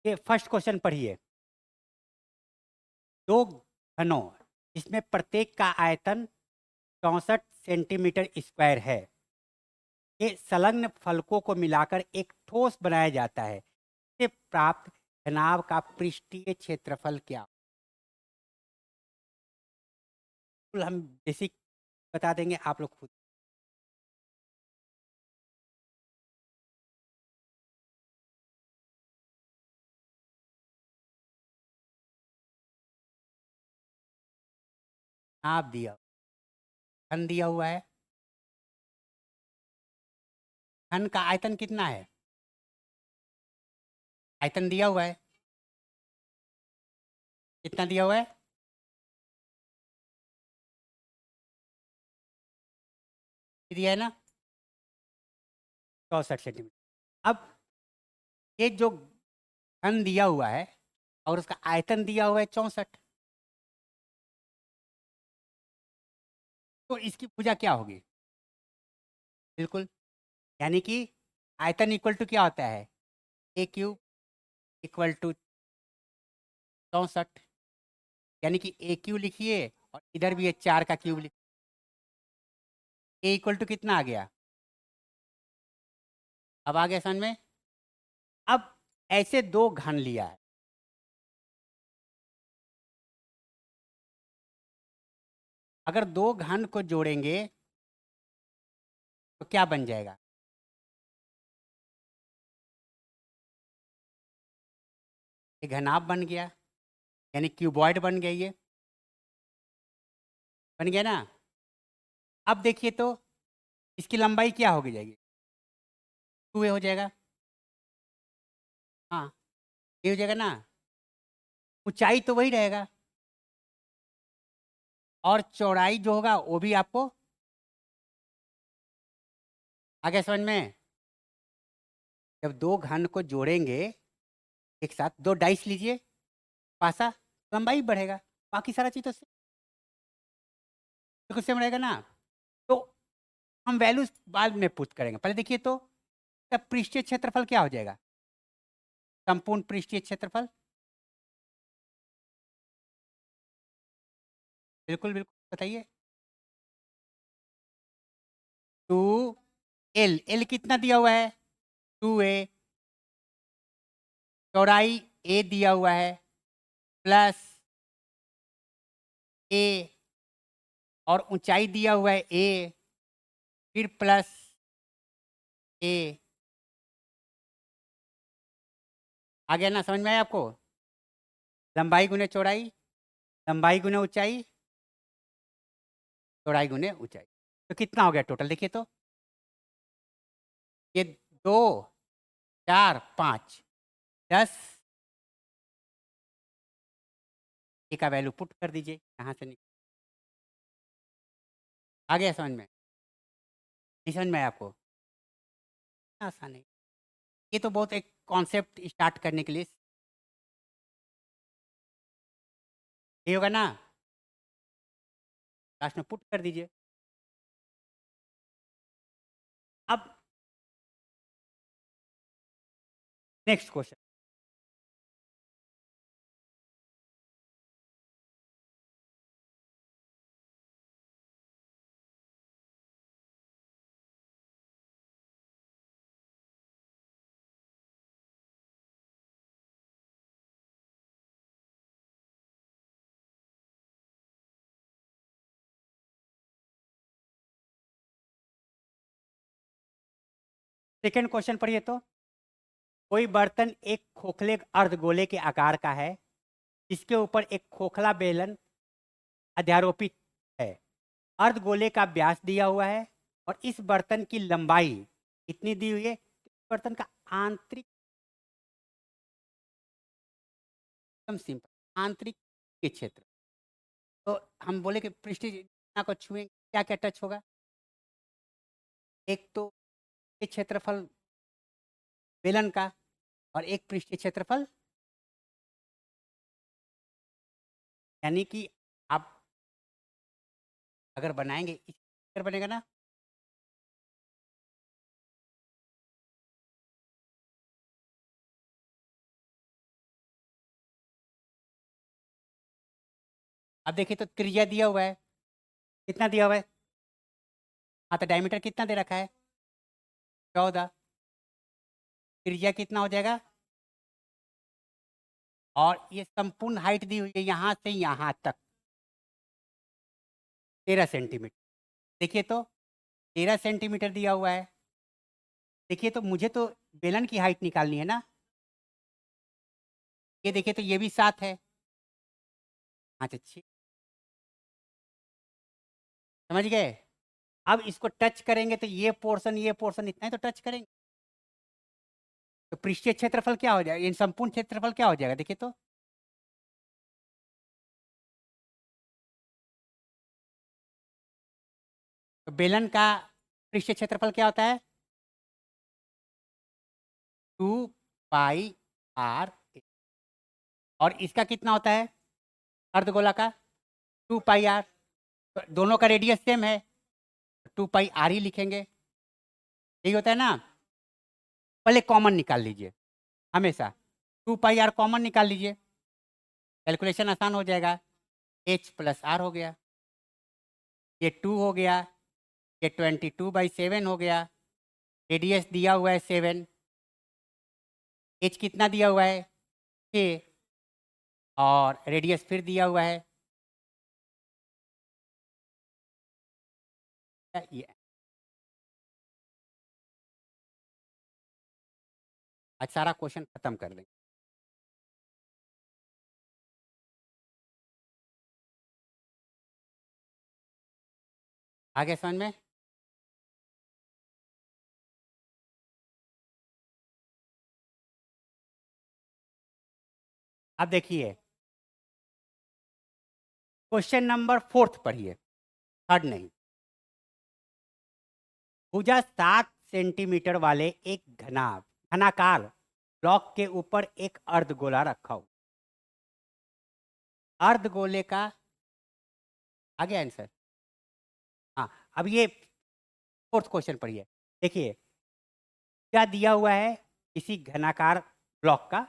ये first question पढ़िए। दो घनों जिसमें प्रत्येक का आयतन 64 सेंटीमीटर स्क्वायर है के संलग्न फलकों को मिलाकर एक ठोस बनाया जाता है। इससे प्राप्त घनाभ का पृष्ठीय क्षेत्रफल क्या? बिल्कुल हम बेसिक बता देंगे, आप लोग खुद नाप दिया, घन दिया हुआ है। घन का आयतन कितना है? आयतन दिया हुआ है, कितना दिया हुआ है? ये दिया है ना, 64 सेंटीमीटर। अब ये जो घन दिया हुआ है और उसका आयतन दिया हुआ है 64, तो इसकी भुजा क्या होगी? बिल्कुल, यानी कि आयतन इक्वल टू क्या होता है? ए क्यूब इक्वल टू 64, यानी कि ए क्यू लिखिए और इधर भी है 4 का क्यूब लिखिए। ए इक्वल टू कितना आ गया? अब आ गया समझ में? अब ऐसे दो घन लिया है, अगर दो घन को जोड़ेंगे तो क्या बन जाएगा? ये घनाभ बन गया, यानी क्यूबॉइड बन गया, ये बन गया ना। अब देखिए तो इसकी लंबाई क्या होगी जाएगी? 2a हो जाएगा। हाँ, ये हो जाएगा ना। ऊंचाई तो वही रहेगा और चौड़ाई जो होगा वो भी आपको आगे समझ में। जब दो घन को जोड़ेंगे एक साथ, दो डाइस लीजिए पासा, लंबाई बढ़ेगा, बाकी सारा चीज तो सेम रहेगा ना। तो हम वैल्यूज बाद में पुट करेंगे, पहले देखिए तो तब पृष्ठीय क्षेत्रफल क्या हो जाएगा? संपूर्ण पृष्ठीय क्षेत्रफल, बिल्कुल बिल्कुल बताइए। 2l, एल कितना दिया हुआ है? 2a, चौड़ाई a दिया हुआ है प्लस a, और ऊंचाई दिया हुआ है a, फिर प्लस a। आ गया ना, समझ में आया आपको? लंबाई गुने चौड़ाई, लंबाई गुने ऊंचाई, चौड़ाई गुने ऊंचाई, तो कितना हो गया टोटल देखिए तो? ये 2, 4, 5, 10 का वैल्यू पुट कर दीजिए यहाँ से आ गया समझ में? नहीं समझ में आया आपको? आसान है ये तो, बहुत एक कॉन्सेप्ट स्टार्ट करने के लिए ये होगा ना, लास्ट में पुट कर दीजिए। अब नेक्स्ट क्वेश्चन, सेकेंड क्वेश्चन पढ़िए तो। कोई बर्तन एक खोखले अर्धगोले के आकार का है जिसके ऊपर एक खोखला बेलन अध्यारोपित है। अर्धगोले का व्यास दिया हुआ है और इस बर्तन की लंबाई इतनी दी हुई है। इस बर्तन का आंतरिक, एकदम सिंपल, आंतरिक के क्षेत्र, तो हम बोले कि पृष्ठीय को छुए क्या क्या टच होगा? एक तो ये क्षेत्रफल बेलन का, और एक पृष्ठीय क्षेत्रफल, यानी कि आप अगर बनाएंगे इस तरह बनेगा ना। अब देखिए तो त्रिज्या दिया हुआ है, कितना दिया हुआ है? हाँ, तो डायमीटर कितना दे रखा है? 14। त्रिज्या कितना हो जाएगा? और ये संपूर्ण हाइट दी हुई है यहाँ से यहाँ तक 13 सेंटीमीटर। देखिए तो 13 सेंटीमीटर दिया हुआ है। देखिए तो मुझे तो बेलन की हाइट निकालनी है ना। ये देखिए तो ये भी 7 है। हाँ, तो समझ गए? अब इसको टच करेंगे तो ये पोर्शन इतना ही तो टच करेंगे। तो पृष्ठीय क्षेत्रफल क्या हो जाएगा? इन संपूर्ण क्षेत्रफल क्या हो जाएगा? देखिए तो बेलन का पृष्ठीय क्षेत्रफल क्या होता है? 2 पाई r। और इसका कितना होता है अर्धगोला का? 2 पाई r। तो दोनों का रेडियस सेम है, 2 पाई r ही लिखेंगे। यही होता है ना। पहले कॉमन निकाल लीजिए हमेशा। 2 पाई r कॉमन निकाल लीजिए, कैलकुलेशन आसान हो जाएगा। h प्लस r हो गया, ये 2 हो गया, ये 22/7 हो गया। रेडियस दिया हुआ है 7, h कितना दिया हुआ है? 6, और रेडियस फिर दिया हुआ है ये। आज सारा क्वेश्चन खत्म कर देंगे। आगे समझ में? अब देखिए क्वेश्चन नंबर 4 पढ़िए, 3 नहीं। भुजा 7 सेंटीमीटर वाले एक घनाकार ब्लॉक के ऊपर एक अर्धगोला रखा हो। अर्धगोले का आगे आंसर। हाँ, अब ये 4th क्वेश्चन पढ़िए। देखिए क्या दिया हुआ है, इसी घनाकार ब्लॉक का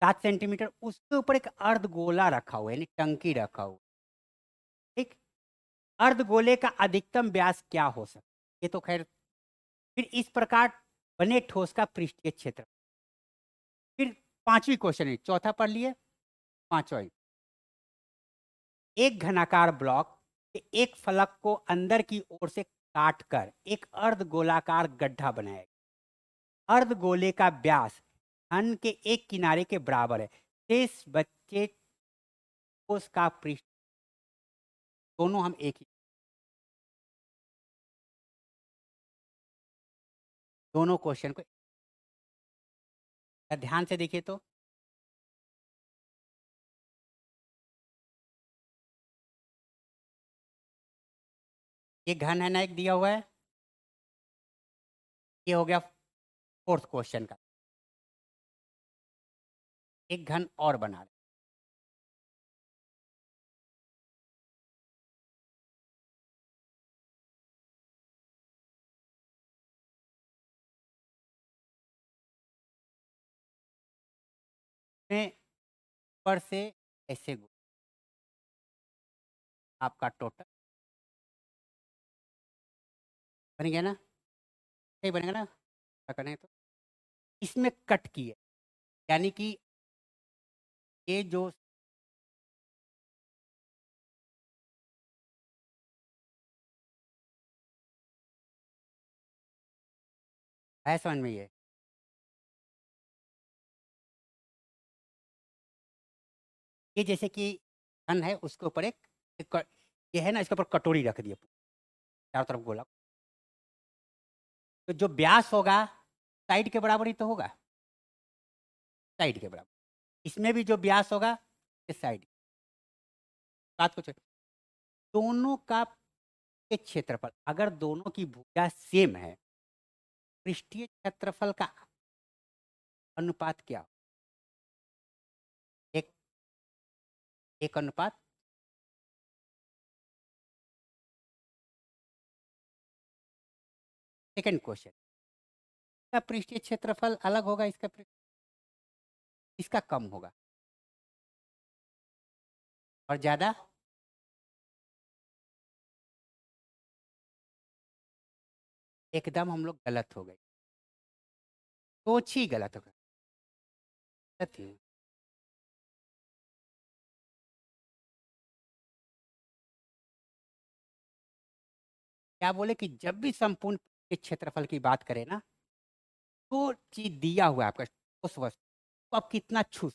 7 सेंटीमीटर, उसके ऊपर एक अर्धगोला रखा हुआ है, यानी टंकी रखा हुआ। ठीक, अर्धगोले का अधिकतम व्यास क्या हो सकता है? ये तो खैर, फिर इस प्रकार बने ठोस का पृष्ठीय क्षेत्र। फिर 5वीं क्वेश्चन है, चौथा पढ़ लिए, 5वां। एक घनाकार ब्लॉक के एक फलक को अंदर की ओर से काटकर एक अर्धगोलाकार गड्ढा बनाया। अर्धगोले का व्यास घन के एक किनारे के बराबर है। शेष बच्चे ठोस का पृष्ठ, दोनों हम एक ही, दोनों क्वेश्चन को ध्यान से देखिए तो। ये घन है ना एक दिया हुआ है, ये हो गया 4th क्वेश्चन का। एक घन और बना रहे, में ऊपर से ऐसे आपका टोटल बन गया ना, सही बनेगा ना पकड़े तो। इसमें कट किए, यानी कि ये जो है समझ में, ये जैसे कि घन है, उसके ऊपर ये है ना, इसके ऊपर कटोरी रख दिए चारों तरफ गोला। तो जो व्यास होगा साइड के बराबर ही तो होगा, साइड के बराबर। इसमें भी जो व्यास होगा इस साइड, बात कुछ दोनों का के क्षेत्रफल, अगर दोनों की भुजा सेम है, पृष्ठीय क्षेत्रफल का अनुपात क्या? एक एक अनुपात। सेकंड क्वेश्चन, इसका पृष्ठीय क्षेत्रफल अलग होगा, इसका कम होगा। और ज़्यादा एकदम हम लोग गलत हो गए, सोच ही गलत हो गए, गलत ही। क्या बोले कि जब भी संपूर्ण के क्षेत्रफल की बात करें ना, तो चीज दिया हुआ है आपका उस वस्तु तो आप कितना छू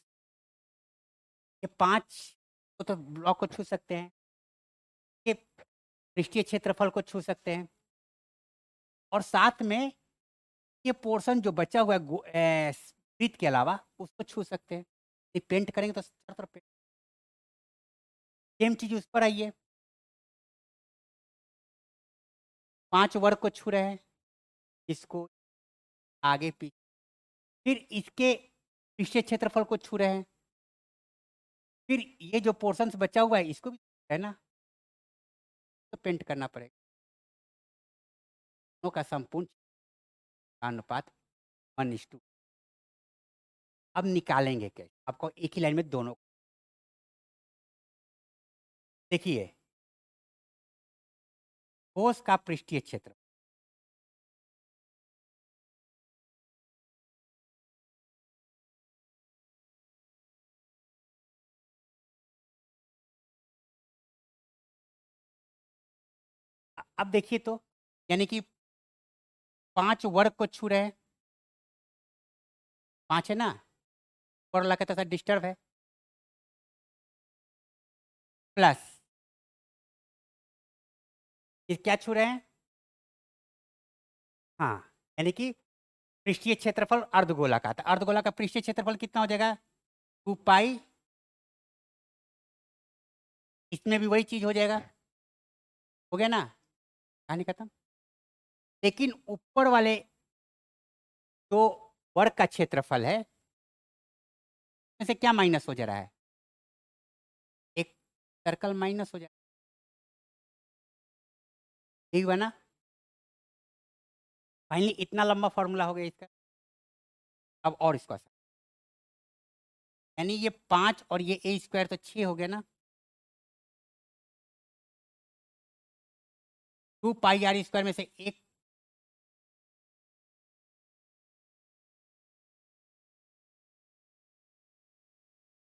ये 5 तो ब्लॉक को छू सकते हैं, ये पृष्ठीय क्षेत्रफल को छू सकते हैं, और साथ में ये पोर्शन जो बचा हुआ है वृत्त के अलावा उसको छू सकते हैं। ये पेंट करेंगे तो चारों तरफ सेम चीज उस पर आइए, 5 वर्ग को छू रहे हैं, इसको आगे पीछे, फिर इसके पृष्ठीय क्षेत्रफल को छू रहे हैं, फिर ये जो पोर्शन बचा हुआ है इसको भी है ना, तो पेंट करना पड़ेगा। दोनों का संपूर्ण अनुपात 1:2। अब निकालेंगे कैसे, आपको एक ही लाइन में दोनों देखिए, ठोस का पृष्ठीय क्षेत्र, अब देखिए तो, यानी कि 5 वर्ग को छू रहे हैं, 5 है ना, और वाला कहता था डिस्टर्ब है, प्लस ये क्या छू रहे हैं, हाँ, यानी कि पृष्ठीय क्षेत्रफल अर्धगोला का था, अर्धगोला का पृष्ठीय क्षेत्रफल कितना हो जाएगा 2 पाई, इसमें भी वही चीज हो जाएगा, हो गया ना, कहानी खत्म। लेकिन ऊपर वाले जो वर्ग का क्षेत्रफल है इसमें से क्या माइनस हो जा रहा है, एक सर्कल माइनस हो जा रहा है, ठीक हुआ ना। फाइनली इतना लंबा फॉर्मूला हो गया इसका। अब और इसको आसान, यानी ये 5 और ये ए स्क्वायर तो 6 हो गया ना, 2 पाई r² में से एक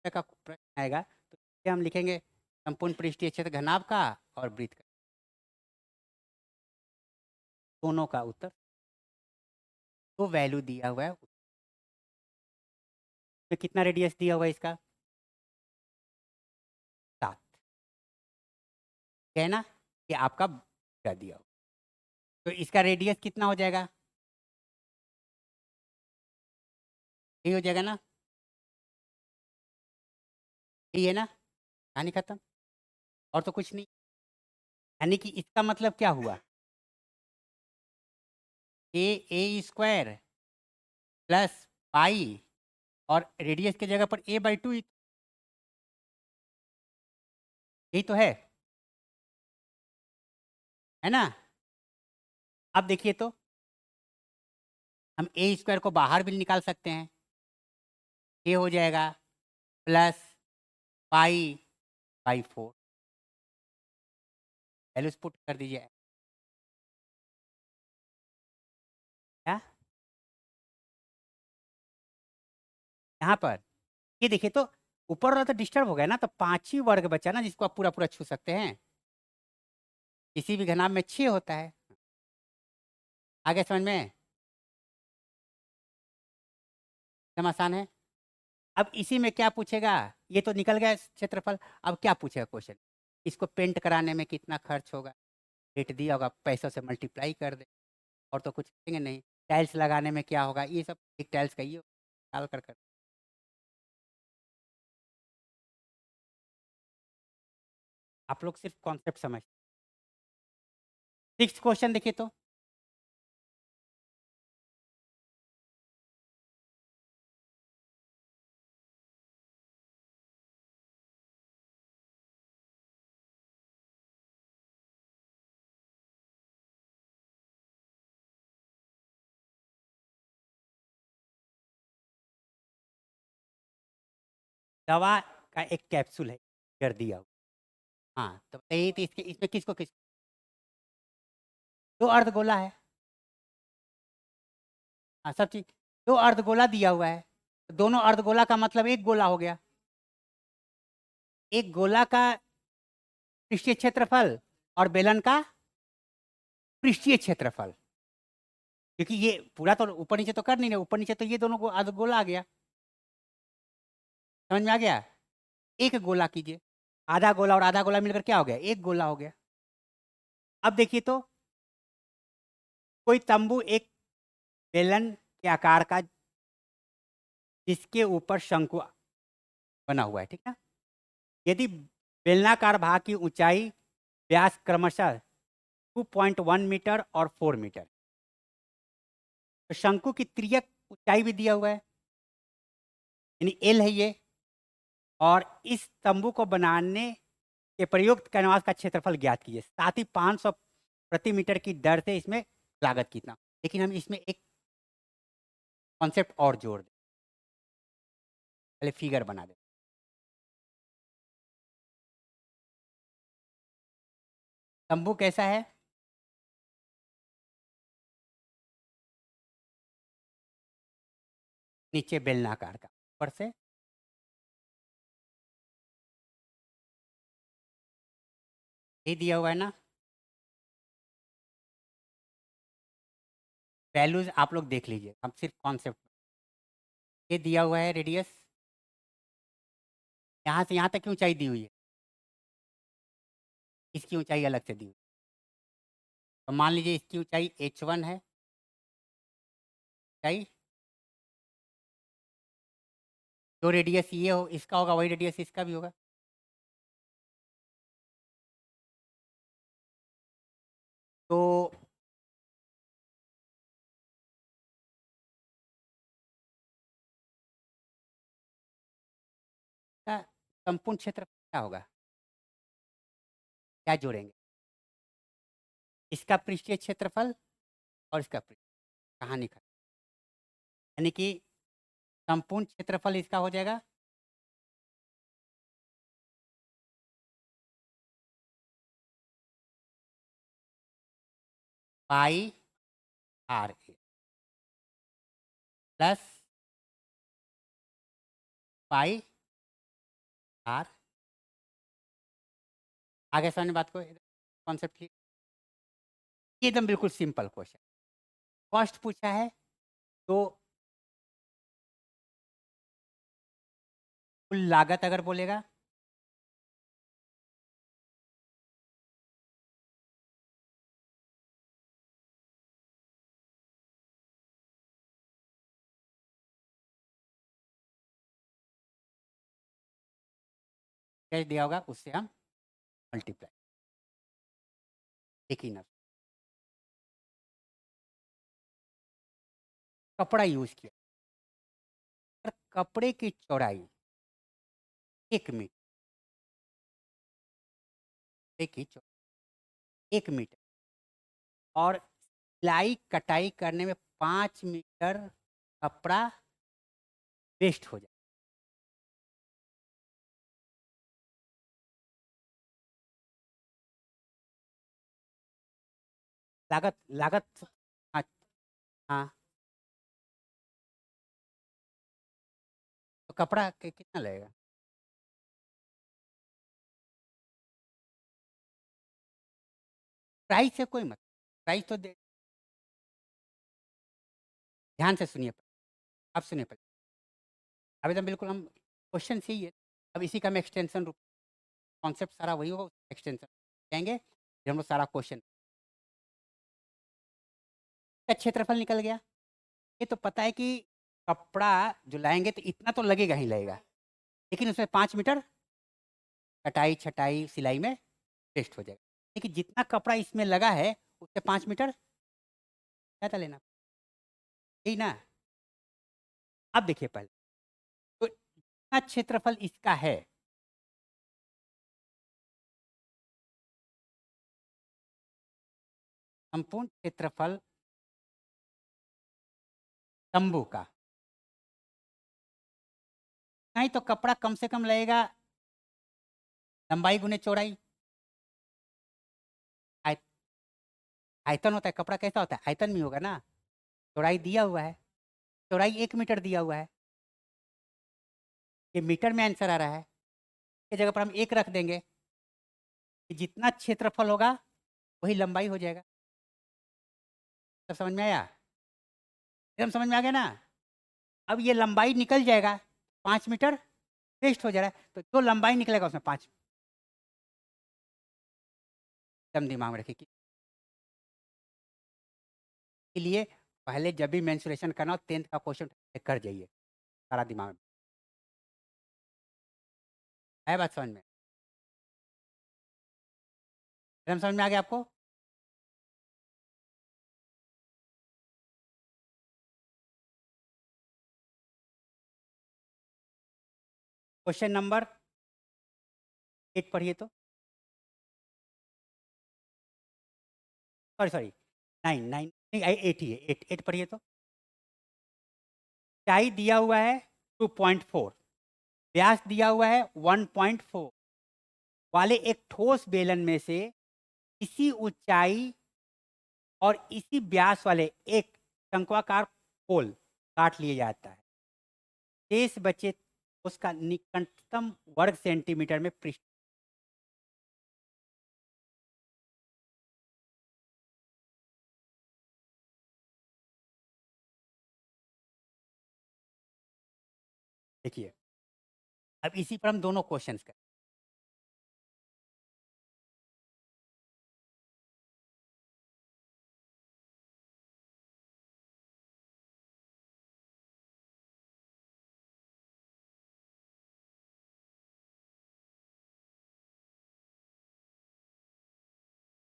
का प्रश्न आएगा तो ये हम लिखेंगे संपूर्ण पृष्ठीय क्षेत्र घनाभ का और वृत्त का, दोनों का उत्तर, तो वैल्यू दिया हुआ है, तो कितना रेडियस दिया हुआ है इसका 7, है ना, ये आपका क्या दिया हुआ, तो इसका रेडियस कितना हो जाएगा, यही हो जाएगा ना, यही है ना, कहानी खत्म, और तो कुछ नहीं। यानी कि इसका मतलब क्या हुआ, a² प्लस पाई और रेडियस की जगह पर a/2, यही तो है ना। अब देखिए तो हम a² को बाहर भी निकाल सकते हैं, ये हो जाएगा प्लस पाई/4, वैल्यूज पुट कर दीजिए, क्या यहाँ पर, ये देखिए तो ऊपर वाला तो डिस्टर्ब हो गया ना, तो 5 ही वर्ग बचा ना जिसको आप पूरा पूरा छू सकते हैं, किसी भी घनाभ में 6 होता है, आगे समझ में एकदम आसान है। अब इसी में क्या पूछेगा, ये तो निकल गया क्षेत्रफल, अब क्या पूछेगा क्वेश्चन, इसको पेंट कराने में कितना खर्च होगा, रेट दिया होगा, पैसों से मल्टीप्लाई कर दे, और तो कुछ करेंगे नहीं, टाइल्स लगाने में क्या होगा, ये सब एक टाइल्स का ये निकाल कर आप लोग सिर्फ कॉन्सेप्ट समझ। 6th क्वेश्चन देखिए तो, दवा का एक कैप्सूल है कर दिया हुआ, हाँ, तो बताइए तो इसके इसमें किसको किस दो अर्धगोला है। हाँ, सब चीज़ दो अर्धगोला दिया हुआ है, तो दोनों अर्धगोला का मतलब एक गोला हो गया। एक गोला का पृष्ठीय क्षेत्रफल और बेलन का पृष्ठीय क्षेत्रफल, क्योंकि ये पूरा तो ऊपर नीचे तो कर नहीं रहे, ऊपर नीचे तो ये दोनों को अर्धगोला आ गया। समझ में आ गया? एक गोला कीजिए, आधा गोला और आधा गोला मिलकर क्या हो गया? एक गोला हो गया। अब देखिए तो कोई तंबू एक बेलन के आकार का जिसके ऊपर शंकु बना हुआ है, ठीक है। यदि बेलनाकार भाग की ऊंचाई व्यास क्रमशः 2.1 मीटर और 4 मीटर, तो शंकु की तिर्यक ऊंचाई भी दिया हुआ है, यानी एल है ये, और इस तंबू को बनाने के प्रयुक्त कैनवास का क्षेत्रफल ज्ञात कीजिए। साथ ही 500 प्रति मीटर की दर से इसमें लागत कितना। लेकिन हम इसमें एक कॉन्सेप्ट और जोड़ दें, पहले फिगर बना दें। तंबू कैसा है? नीचे बेलनाकार का, ऊपर से ये दिया हुआ है ना। वैल्यूज आप लोग देख लीजिए, हम सिर्फ कॉन्सेप्ट। ये दिया हुआ है रेडियस, यहाँ से यहाँ तक की ऊंचाई दी हुई है, इसकी ऊंचाई अलग से दी हुई है। तो मान लीजिए इसकी ऊंचाई h1 है, ऊंचाई जो रेडियस ये हो इसका होगा वही रेडियस इसका भी होगा। तो इसका संपूर्ण क्षेत्र क्या होगा? क्या जोड़ेंगे? इसका पृष्ठीय क्षेत्रफल और इसका पृष्ठ, कहानी खत्म। यानी कि संपूर्ण क्षेत्रफल इसका हो जाएगा pi r a plus pi r. आगे समझ बात को, कॉन्सेप्ट ये एकदम बिल्कुल सिंपल क्वेश्चन। कॉस्ट पूछा है तो कुल लागत अगर बोलेगा क्या दिया होगा उससे हम मल्टीप्लाई। एक ही ना, कपड़ा यूज किया, पर कपड़े की चौड़ाई 1 मीटर, की चौड़ाई 1 मीटर, और सिलाई कटाई करने में 5 मीटर कपड़ा वेस्ट हो जाए। लागत लागत। हाँ, हाँ, तो कपड़ा कितना लगेगा? प्राइस से कोई मत, प्राइस तो ध्यान से सुनिए, अब सुनिए पहले। अब एकदम बिल्कुल हम क्वेश्चन से ही है, अब इसी का हम एक्सटेंशन, कॉन्सेप्ट सारा वही होगा, एक्सटेंशन कहेंगे, फिर हम लोग सारा क्वेश्चन का क्षेत्रफल निकल गया। ये तो पता है कि कपड़ा जो लाएंगे तो इतना तो लगेगा ही लगेगा, लेकिन उसमें 5 मीटर कटाई छटाई सिलाई में वेस्ट हो जाएगा। लेकिन जितना कपड़ा इसमें लगा है उससे 5 मीटर ज़्यादा लेना, यही ना। अब देखिए पहले तो इतना क्षेत्रफल इसका है, संपूर्ण क्षेत्रफल तंबू का, नहीं तो कपड़ा कम से कम लगेगा लंबाई गुने चौड़ाई। आयतन होता है, कपड़ा कैसा होता है, आयतन में होगा ना। चौड़ाई दिया हुआ है, चौड़ाई 1 मीटर दिया हुआ है, ये मीटर में आंसर आ रहा है, इस जगह पर हम 1 रख देंगे कि जितना क्षेत्रफल होगा वही लंबाई हो जाएगा। सब समझ में आया, एकदम समझ में आ गया ना। अब ये लंबाई निकल जाएगा, 5 मीटर वेस्ट हो जा रहा है, तो जो लंबाई निकलेगा उसमें 5, एकदम दिमाग में रखिए। के लिए पहले जब भी मेंसुरेशन करना हो 10th का क्वेश्चन कर जाइए, सारा दिमाग में है। बात समझ में, एकदम समझ में आ गया आपको। क्वेश्चन नंबर 8 पढ़िए तो, सॉरी सॉरी, 9 9 नहीं 8 ही है, 8 पढ़िए तो। ऊंचाई दिया हुआ है 2.4, व्यास दिया हुआ है 1.4 वाले एक ठोस बेलन में से इसी ऊंचाई और इसी व्यास वाले एक शंक्वाकार पोल काट लिया जाता है, शेष बचे उसका निकटतम वर्ग सेंटीमीटर में पृष्ठ। देखिए, अब इसी पर हम दोनों क्वेश्चंस करें।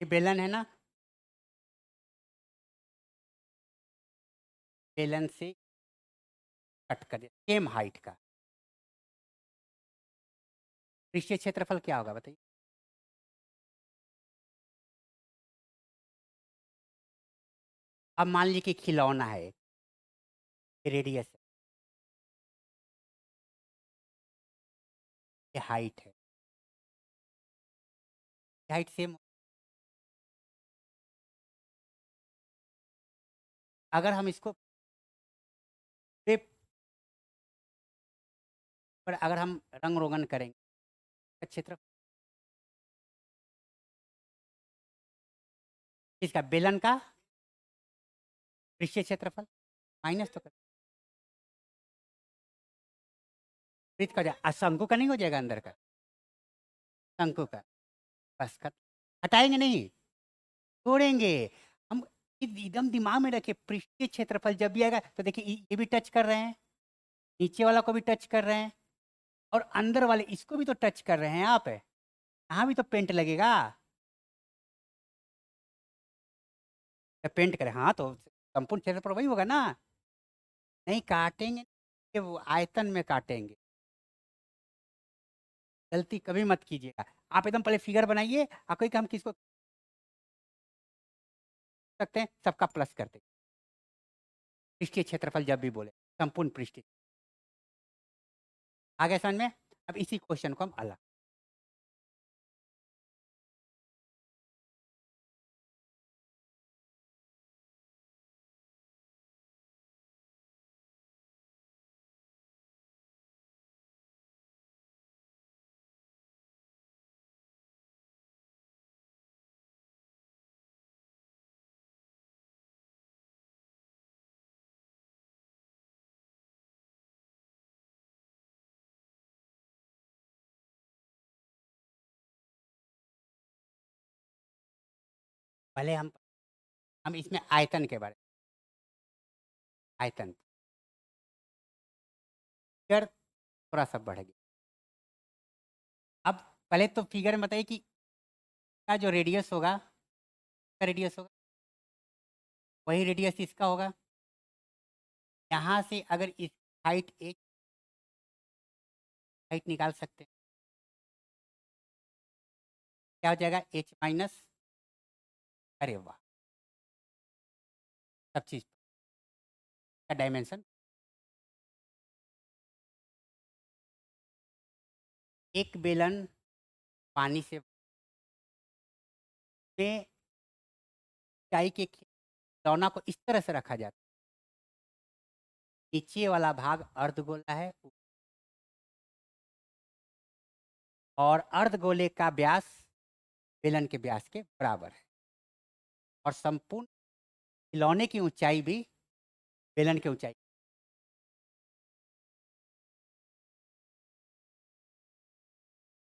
ये बेलन है ना, बेलन से कट कर दे सेम हाइट का, पृष्ठीय क्षेत्रफल क्या होगा बताइए। अब मान लीजिए कि खिलौना है, रेडियस है, ये हाइट है, हाइट सेम। अगर हम इसको पे पर अगर हम रंग रोगन करेंगे तो क्षेत्र इसका बेलन का पृष्ठीय क्षेत्रफल माइनस तो कर, वृत्त का हो जाएगा, शंकु का नहीं हो जाएगा अंदर का, शंकु का, बस कर, हटाएंगे नहीं, छोड़ेंगे हम। एकदम दिमाग में रखिए, पृष्ठीय क्षेत्रफल जब भी आएगा तो देखिए ये भी टच कर रहे हैं, नीचे वाला को भी टच कर रहे हैं, और अंदर वाले इसको भी तो टच कर रहे हैं आप, यहाँ भी तो पेंट लगेगा। जब पेंट करें हाँ तो संपूर्ण क्षेत्रफल वही होगा ना। नहीं काटेंगे, ये वो आयतन में काटेंगे, गलती कभी मत कीजिएगा। आप एकदम पहले फिगर बनाइए, आप कोई हम किसको सकते हैं, सबका प्लस करते, पृष्ठीय क्षेत्रफल जब भी बोले संपूर्ण पृष्ठीय। आगे समझ में। अब इसी क्वेश्चन को हम अलग, पहले हम इसमें आयतन के बारे में, आयतन फिगर थोड़ा सा बढ़ गया। अब पहले तो फिगर में बताइए कि का जो रेडियस होगा, का रेडियस होगा वही रेडियस इसका होगा। यहाँ से अगर इस हाइट एक हाइट निकाल सकते हैं, क्या हो जाएगा, h माइनस, अरे वाह, सब चीज का डायमेंशन, एक बेलन पानी से में ऊंचाई के खिलौना को इस तरह से रखा जाता है, नीचे वाला भाग अर्धगोला है और अर्धगोले का व्यास बेलन के व्यास के बराबर है और संपूर्ण खिलौने की ऊंचाई भी बेलन की ऊंचाई।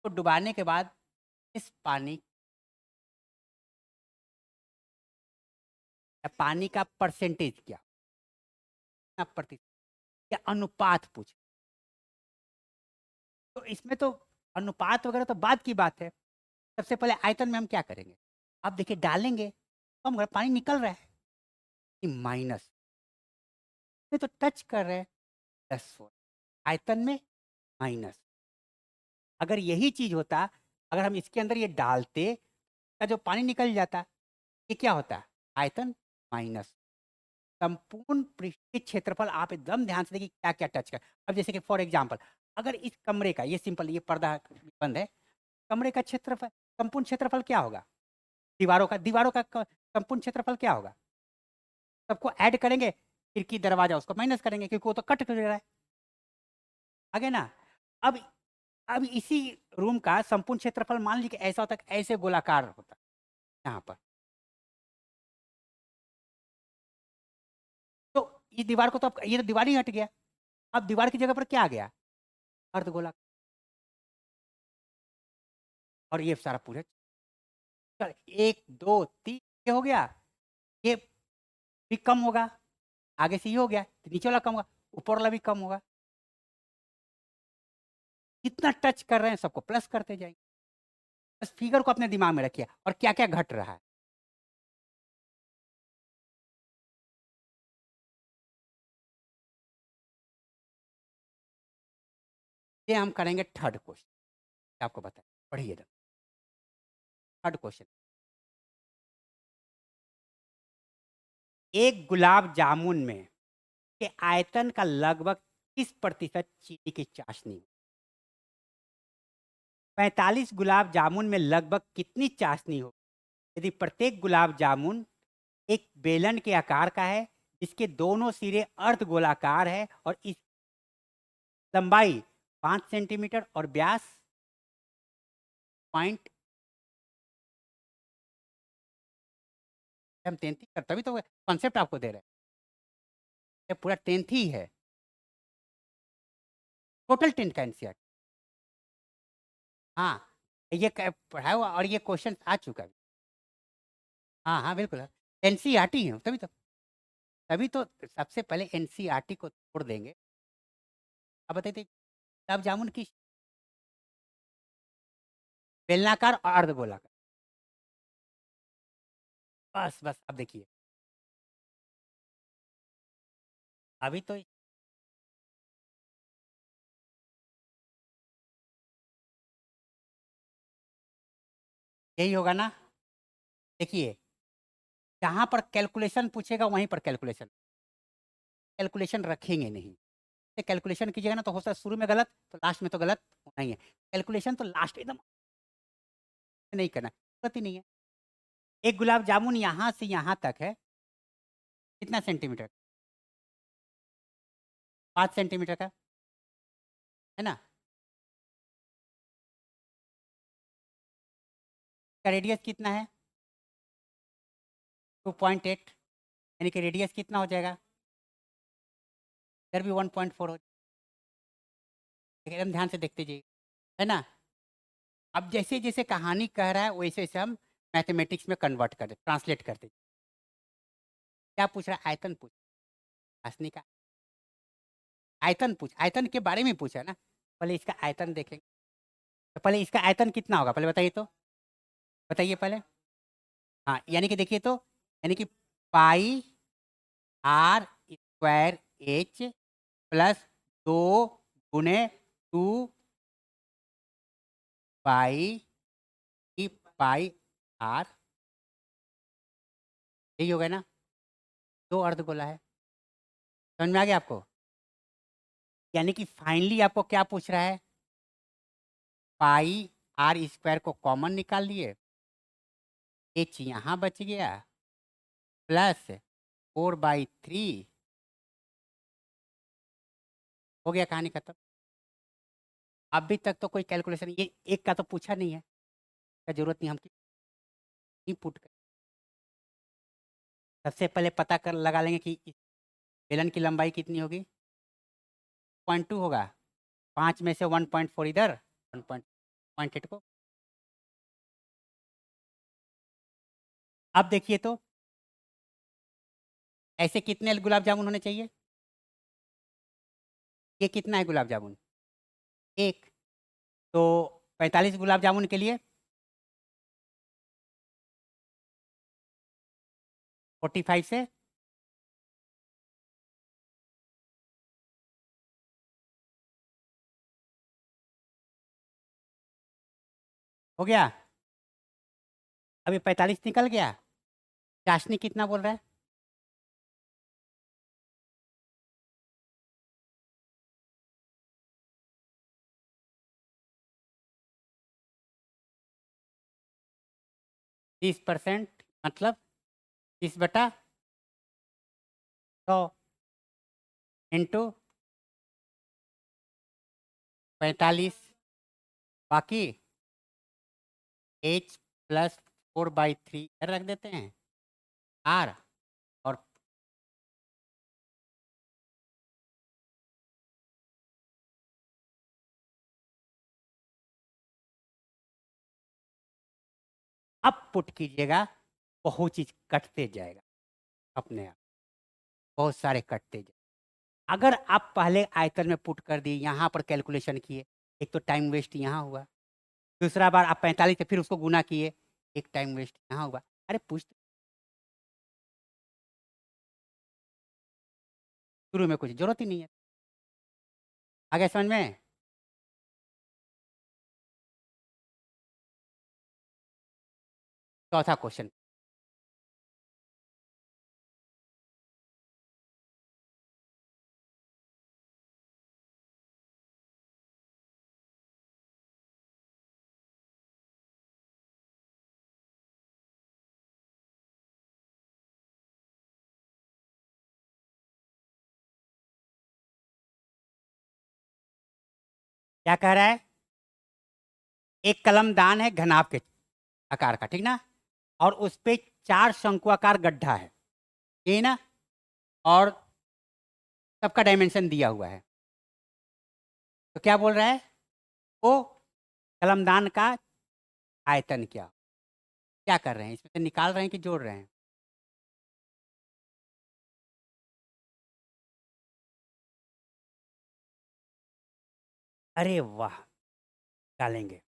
को डुबाने के बाद इस पानी का परसेंटेज क्या, प्रतिशत या अनुपात पूछ। तो इसमें तो अनुपात वगैरह तो बाद की बात है। सबसे पहले आयतन में हम क्या करेंगे, आप देखिए डालेंगे तो हम पानी निकल रहा है माइनस में तो टच कर रहे हैं +4 आयतन में माइनस। अगर यही चीज होता, अगर हम इसके अंदर ये डालते का जो पानी निकल जाता, ये क्या होता, आयतन माइनस संपूर्ण पृष्ठीय क्षेत्रफल। आप एकदम ध्यान से देखिए क्या क्या टच कर। अब जैसे कि फॉर एग्जांपल अगर इस कमरे का, ये सिंपल, ये पर्दा बंद है, कमरे का क्षेत्रफल, संपूर्ण क्षेत्रफल क्या होगा, दीवारों का संपूर्ण क्षेत्रफल क्या होगा, सबको ऐड करेंगे, खिड़की दरवाजा उसको माइनस करेंगे क्योंकि वो तो कट कर रहा है आगे ना। अब अब इसी रूम का संपूर्ण क्षेत्रफल मान लीजिए ऐसा होता है, ऐसे गोलाकार होता यहाँ पर, तो इस दीवार को तो अब ये तो दीवार ही हट गया, अब दीवार की जगह पर क्या आ गया, अर्धगोला। और ये सारा पूरे 1 2 3 ये हो गया, ये भी कम होगा, आगे से ये हो गया, नीचे वाला कम होगा, ऊपर वाला भी कम होगा। जितना टच कर रहे हैं सबको प्लस करते जाएंगे। बस फिगर को अपने दिमाग में रखिए और क्या क्या घट रहा है। ये हम करेंगे थर्ड क्वेश्चन, आपको बताएं, पढ़िए थर्ड क्वेश्चन। एक गुलाब जामुन में के आयतन का लगभग 30% चीनी की चाशनी, 45 गुलाब जामुन में लगभग कितनी चाशनी हो यदि प्रत्येक गुलाब जामुन एक बेलन के आकार का है जिसके दोनों सिरे अर्धगोलाकार है और इस लंबाई 5 सेंटीमीटर और व्यास पॉइंट, हम 33 कर, तभी तो कॉन्सेप्ट आपको दे रहे हैं, ये पूरा 10th ही है, टोटल 10 का एनसीईआरटी। हाँ ये पढ़ा हुआ और ये क्वेश्चन आ चुका है। हाँ हाँ बिल्कुल एनसीईआरटी है, तभी तो सबसे पहले एनसीईआरटी को छोड़ देंगे। अब बताइए गुलाब जामुन की बेलनाकार और अर्धगोलाकार, बस बस अब देखिए अभी तो यही होगा ना। देखिए जहाँ पर कैलकुलेशन पूछेगा वहीं पर कैलकुलेशन, कैलकुलेशन रखेंगे नहीं, कैलकुलेशन कीजिएगा ना तो हो सकता है शुरू में गलत तो लास्ट में तो गलत होना ही है। कैलकुलेशन तो लास्ट एकदम नहीं करना, गलत ही नहीं है। एक गुलाब जामुन यहाँ से यहाँ तक है कितना सेंटीमीटर, 5 सेंटीमीटर का है ना। का रेडियस कितना है 2.8, यानी कि रेडियस कितना हो जाएगा, इधर भी 1.4 हो जाएगा। एकदम ध्यान से देखते जाइए है ना। अब जैसे जैसे कहानी कह रहा है वैसे वैसे हम मैथमेटिक्स में कन्वर्ट कर दे, ट्रांसलेट करते। क्या पूछ रहा है, आयतन पूछ, हंसने का आयतन पूछ, आयतन के बारे में पूछा ना। पहले इसका आयतन देखेंगे, तो पहले इसका आयतन कितना होगा पहले बताइए तो, बताइए पहले। हाँ यानी कि देखिए तो, यानी कि पाई आर स्क्वायर एच प्लस 2 × 2 पाई की पाई आर, यही हो गया ना, 2 अर्धगोला है, समझ में आ गया आपको। यानी कि फाइनली आपको क्या पूछ रहा है, पाई आर स्क्वायर को कॉमन निकाल लिए, एच यहाँ बच गया +4/3 हो गया, कहानी खत्म। अभी तक तो कोई कैलकुलेशन ये एक का तो पूछा नहीं है, क्या जरूरत नहीं, हम ही पुट कर। सबसे पहले पता कर लगा लेंगे कि इस बेलन की लंबाई कितनी होगी, 0.2 होगा, 5 में से 1.4 इधर, 1.8 को। अब देखिए तो ऐसे कितने गुलाब जामुन होने चाहिए, ये कितना है गुलाब जामुन, एक, तो 45 गुलाब जामुन के लिए 45 से हो गया। अभी 45 निकल गया, चाशनी कितना बोल रहा है, 30%, मतलब 30/100 इंटू 45, बाकी H+4/3 रख देते हैं, R, और अब पुट कीजिएगा, बहुत चीज कटते जाएगा अपने आप, बहुत सारे कटते जाएगा। अगर आप पहले आयतन में पुट कर दिए, यहाँ पर कैलकुलेशन किए, एक तो टाइम वेस्ट यहाँ हुआ, दूसरा बार आप 45 से फिर उसको गुना किए, एक टाइम वेस्ट यहाँ हुआ। अरे पूछ, शुरू में कुछ जरूरत ही नहीं है। आगे समझ में, चौथा क्वेश्चन, क्या कह रहा है, एक कलम दान है घनाभ के आकार का, ठीक ना, और उस पे 4 शंकुआकार गड्ढा है, ये ना, और सबका डायमेंशन दिया हुआ है। तो क्या बोल रहा है वो, कलमदान का आयतन क्या कर रहे हैं, इसमें से निकाल रहे हैं कि जोड़ रहे हैं, अरे वाह, डालेंगे।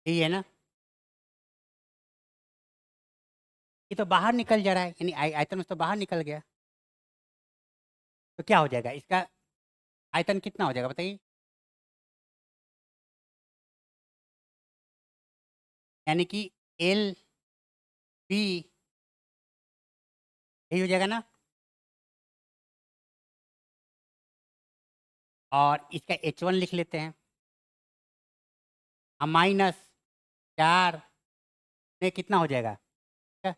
यही है ना, ये तो बाहर निकल जा रहा है, यानी आयतन में तो बाहर निकल गया, तो क्या हो जाएगा इसका, आयतन कितना हो जाएगा बताइए, यानी कि एल बी, यही हो जाएगा ना, और इसका H1 लिख लेते हैं, -4 में कितना हो जाएगा, क्या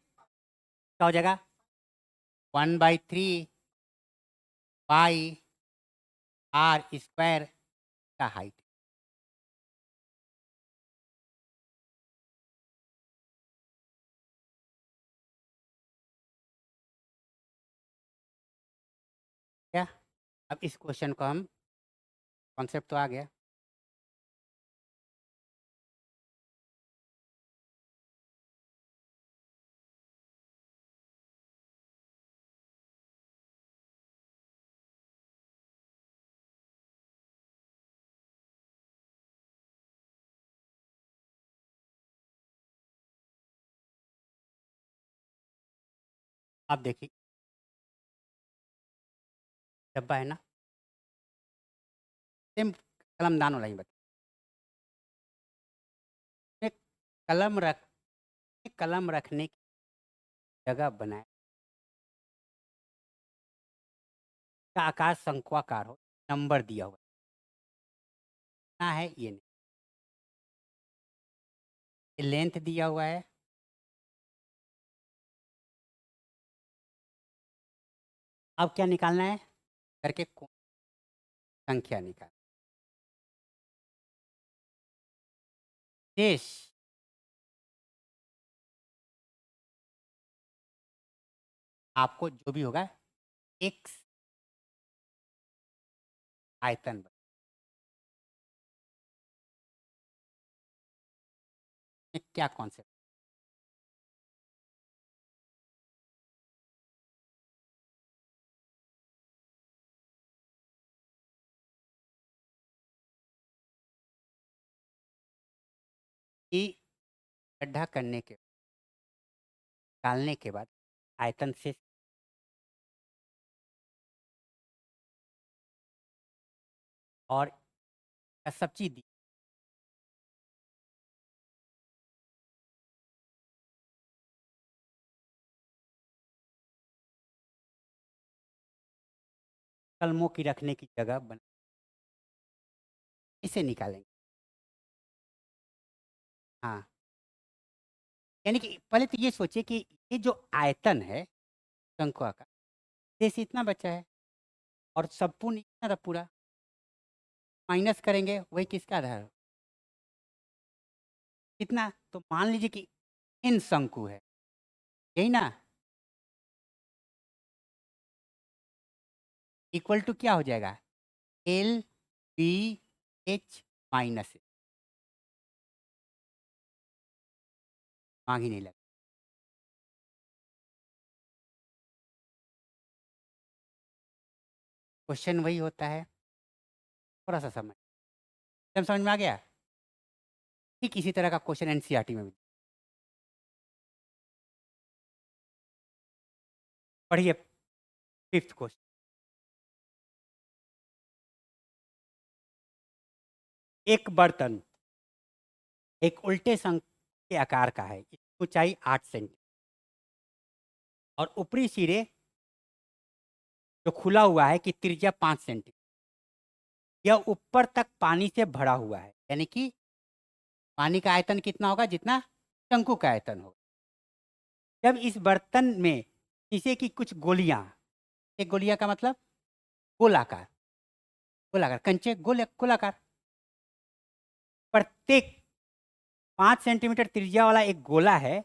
हो जाएगा, 1/3 पाई R² का हाइट। क्या, अब इस क्वेश्चन को हम, कॉन्सेप्ट तो आ गया, अब देखिए डब्बा है ना, सेम कलमदान वाला ही बता। एक कलम रखने की जगह बनाए का आकार शंक्वाकार हो, नंबर दिया हुआ ना है, ये नहीं, ये लेंथ दिया हुआ है, अब क्या निकालना है करके संख्या निकाल। शेष आपको जो भी होगा एक्स आयतन क्या कॉन्सेप्ट, कि गड्ढा करने के डालने के बाद आयतन से और सब चीज दी, कलमों की रखने की जगह बना, इसे निकालेंगे। हाँ, यानी कि पहले तो ये सोचिए कि ये जो आयतन है शंकुआ का, शेष इतना बचा है और संपूर्ण इतना था पूरा, माइनस करेंगे वही किसका आधार कितना, तो मान लीजिए कि इन शंकु है, यही ना, इक्वल टू क्या हो जाएगा, एल बी एच माइनस, मांग ही नहीं लगा। क्वेश्चन वही होता है, थोड़ा सा समय, एकदम समझ में आ गया। ठीक इसी तरह का क्वेश्चन एनसीईआरटी में भी। पढ़िए फिफ्थ क्वेश्चन, एक बर्तन एक उल्टे शंख के आकार का है, इसकी ऊंचाई 8 सेंटीमीटर और ऊपरी सिरे जो खुला हुआ है कि त्रिज्या 5 सेंटीमीटर, यह ऊपर तक पानी से भरा हुआ है, यानी कि पानी का आयतन कितना होगा जितना शंकु का आयतन होगा। जब इस बर्तन में शीशे की कुछ गोलियां, एक गोलियां का मतलब गोलाकार, गोलाकार कंचे गोलाकार, प्रत्येक 5 सेंटीमीटर त्रिज्या वाला एक गोला है,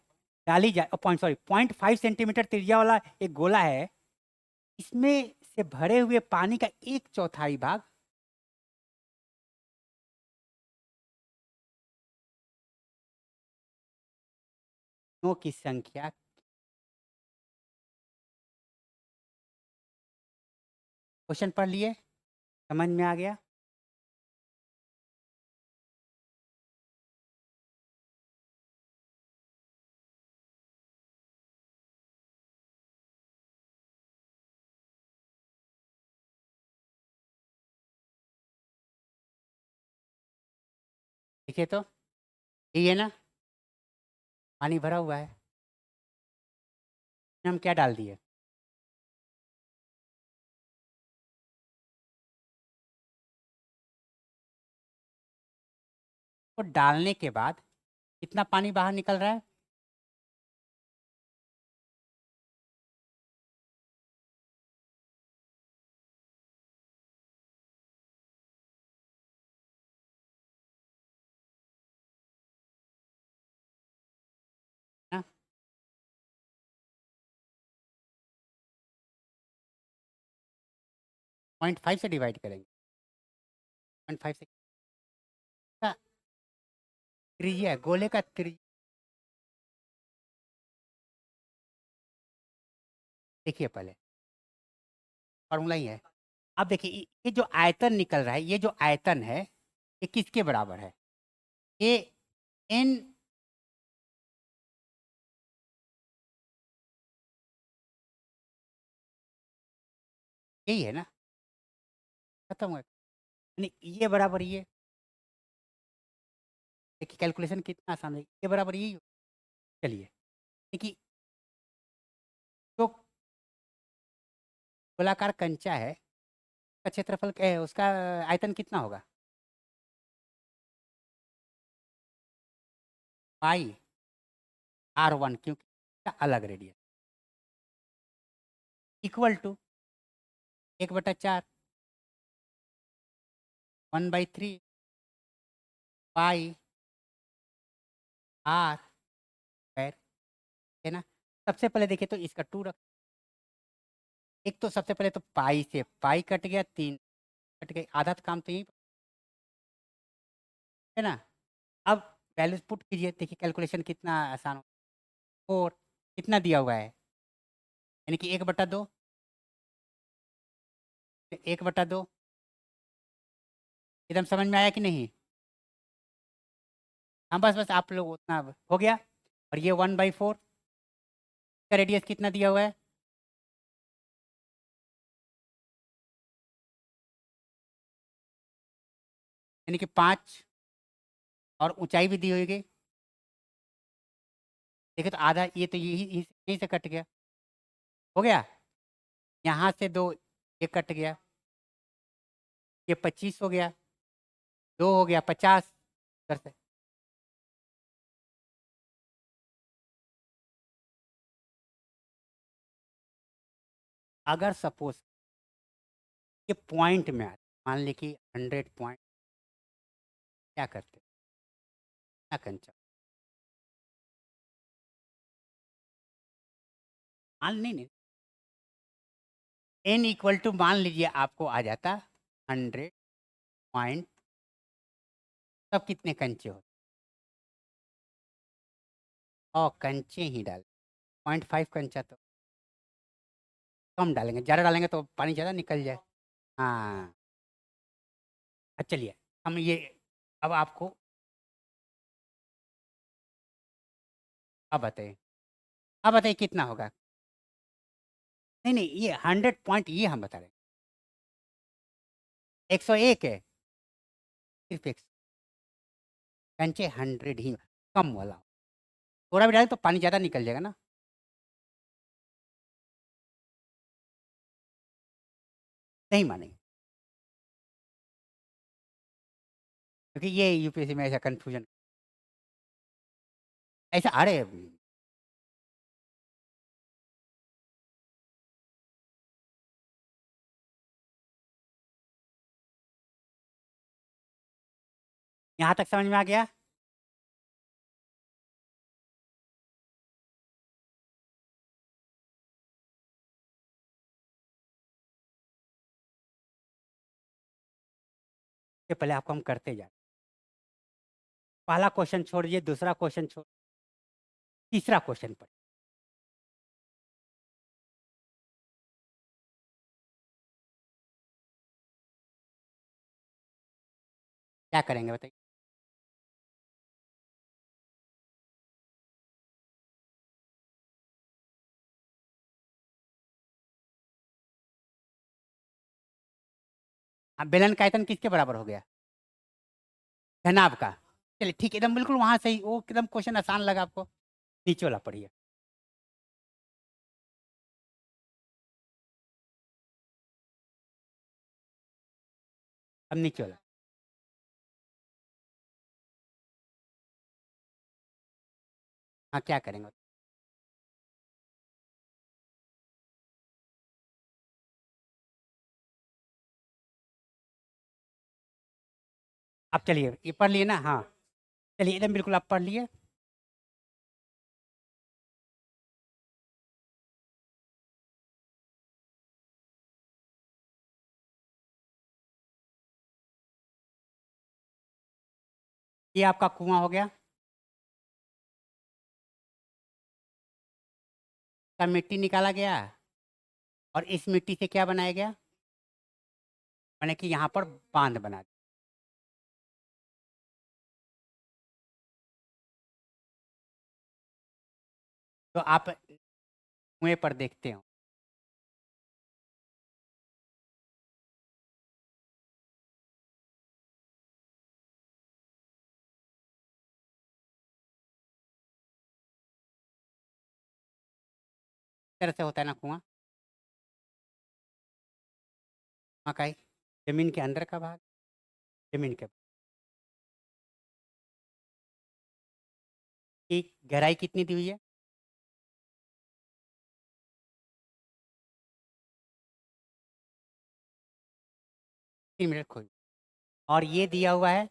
डाली जा 0.5 सेंटीमीटर त्रिज्या वाला एक गोला है, इसमें से भरे हुए पानी का 1/4 भाग नो की संख्या, क्वेश्चन पढ़ लिए, समझ में आ गया। देखिए तो यही है ना, पानी भरा हुआ है, हम क्या डाल दिए, तो डालने के बाद कितना पानी बाहर निकल रहा है, ना 0.5 से डिवाइड करेंगे, 0.5 से का त्रिज्या, गोले का त्रिज्या, देखिए पहले फॉर्मूला ही है। अब देखिए ये जो आयतन निकल रहा है, ये जो आयतन है ये किसके बराबर है, ये एन, यही है ना, खत्म हो गया। यानी ये बराबर ये, देखिए कैलकुलेशन कितना आसान है, ये बराबर यही हो। चलिए देखिए, तो गोलाकार कंचा है, उसका क्षेत्रफल क्या है, उसका आयतन कितना होगा? पाई R1, क्योंकि इसका अलग radius, equal to 1/4, 1/3 pi R square, है ना। सबसे पहले देखिए तो इसका 2 रख, एक तो सबसे पहले तो पाई से पाई कट गया, 3 कट गई, आधा तो काम तो यही है ना। अब वैल्यूज पुट कीजिए, देखिए कैलकुलेशन कितना आसान हो। 4 कितना दिया हुआ है, यानी कि 1/2, 1/2 एकदम समझ में आया कि नहीं? हाँ बस बस आप लोग उतना हो गया। और ये 1/4 का रेडियस कितना दिया हुआ है? यानी कि 5, और ऊंचाई भी दी होगी। देखिए तो आधा, ये तो यही यहीं से कट गया, हो गया। यहाँ से 2, ये कट गया, ये 25 हो गया, 2 हो गया 50 कर से। अगर सपोज ये पॉइंट में आता, मान ली कि 100 पॉइंट, क्या करते, क्या कंचा, मान नहीं नहीं, n इक्वल टू मान लीजिए आपको आ जाता 100 पॉइंट, तब कितने कंचे होते, और कंचे ही डाल, 0.5 कंचा तो कम डालेंगे, ज़्यादा डालेंगे तो पानी ज़्यादा निकल जाए। हाँ, अच्छा चलिए, हम ये, अब आपको, अब बताइए, अब बताइए कितना होगा। नहीं नहीं, ये 100 पॉइंट ये हम बता रहे हैं, 101 है, सिर्फ एक कंचे 100 ही, कम वाला, थोड़ा भी डाले तो पानी ज़्यादा निकल जाएगा ना। नहीं मानेंगे, क्योंकि ये यूपीएससी में ऐसा कन्फ्यूजन, ऐसा अरे यहाँ तक समझ में आ गया। ये पहले आपको हम करते जाए, पहला क्वेश्चन छोड़िए, दूसरा क्वेश्चन छोड़, तीसरा क्वेश्चन पर, क्या करेंगे बताइए। हाँ, बेलन का आयतन किसके बराबर हो गया? घनाभ का। चलिए ठीक है, एकदम बिल्कुल वहां सही, वो एकदम क्वेश्चन आसान लगा आपको। नीचे वाला पढ़िए। अब नीचे वाला, हाँ क्या करेंगे? आप चलिए, ये पढ़ लिए ना, हाँ। चलिए एकदम बिल्कुल आप पढ़ लिए। ये आपका कुआं हो गया, का मिट्टी निकाला गया, और इस मिट्टी से क्या बनाया गया, मैंने कि यहाँ पर बांध बना दिया। तो आप कुएं पर देखते हो, तरह से होता है ना कुआं, मकाई जमीन के अंदर का भाग, जमीन के की गहराई कितनी दी हुई है? 3 मीटर खोद, और ये दिया हुआ है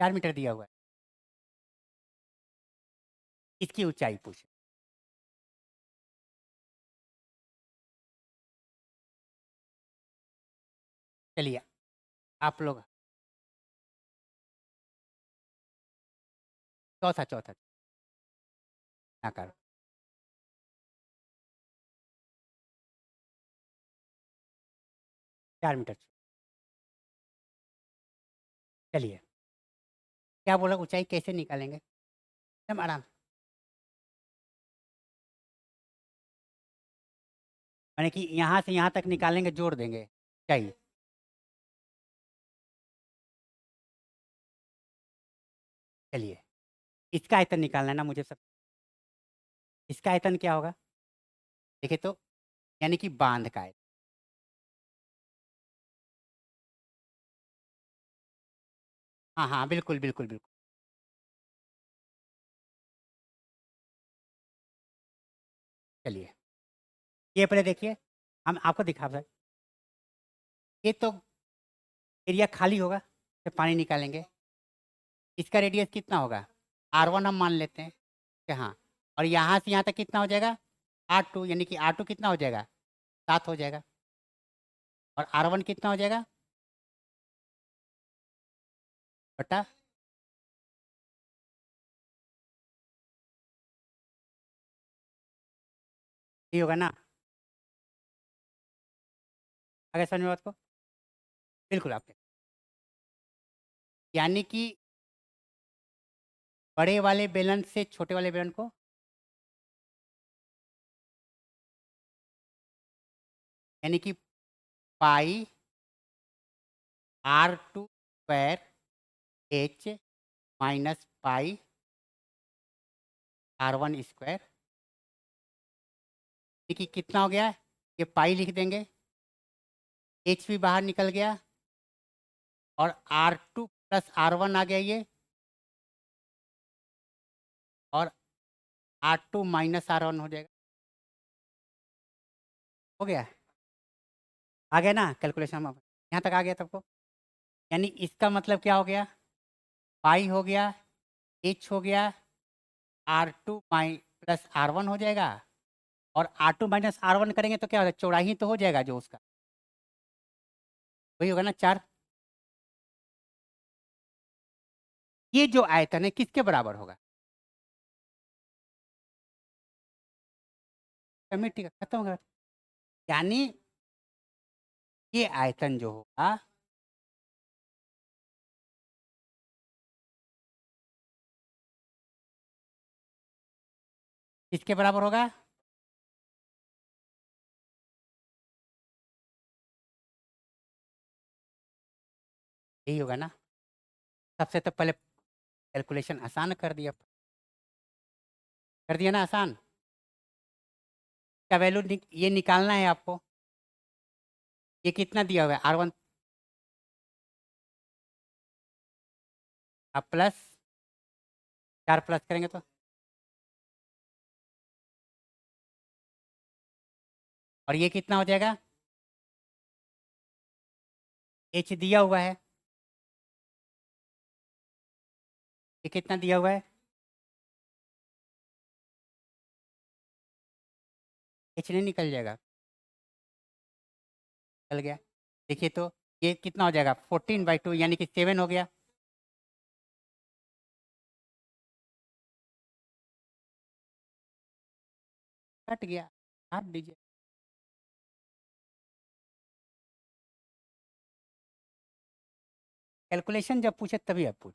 4 मीटर दिया हुआ है। इसकी ऊंचाई पूछे। चलिए आप लोग चौथा चौथा आकार 4 मीटर। चलिए क्या बोला, ऊंचाई कैसे निकालेंगे? एकदम आराम, माने कि यहाँ से यहाँ तक निकालेंगे, जोड़ देंगे, चाहिए। चलिए इसका आयतन निकालना है ना मुझे सब। इसका आयतन क्या होगा देखिए तो, यानी कि बांध का आयतन। हाँ हाँ बिल्कुल बिल्कुल बिल्कुल। चलिए ये पहले देखिए, हम आपको दिखा रहे हैं। ये तो एरिया खाली होगा, तो पानी निकालेंगे। इसका रेडियस कितना होगा? R1 हम मान लेते हैं कि हाँ, और यहाँ से यहाँ तक कितना हो जाएगा? R2, यानी कि R2 कितना हो जाएगा? 7 हो जाएगा। और R1 कितना हो जाएगा? बटा, ये होगा ना? आगे समझ में बात को? बिल्कुल आपके, यानी कि बड़े वाले बेलन से छोटे वाले बेलन को, यानी कि पाई R2 square H minus pi R1 square, देखिए कितना हो गया? ये पाई लिख देंगे, H भी बाहर निकल गया, और R2 प्लस R1 आ गया ये, और R2 माइनस R1 हो जाएगा। हो गया? आ गया ना कैलकुलेशन में? यहाँ तक आ गया सबको? यानी इसका मतलब क्या हो गया? पाई हो गया, H हो गया, R2 प्लस R1 हो जाएगा, और R2 माइनस R1 करेंगे तो क्या होगा? चौड़ाई तो हो जाएगा जो उसका, वही होगा ना 4। ये जो आयतन है किसके बराबर होगा? ठीक है, खत्म होगा। यानी ये आयतन जो होगा, किसके बराबर होगा? यही होगा ना? सबसे तो पहले कैलकुलेशन आसान कर दिया ना आसान। का वैल्यू ये निकालना है आपको। ये कितना दिया हुआ है? R1 आप प्लस 4 प्लस करेंगे तो, और ये कितना हो जाएगा? H दिया हुआ है, ये कितना दिया हुआ है? H नहीं निकल जाएगा? चल गया। देखिए तो ये कितना हो जाएगा? 14/2, यानी कि 7 हो गया। कट गया, काट दीजिए। कैलकुलेशन जब पूछे तभी आप पूछ,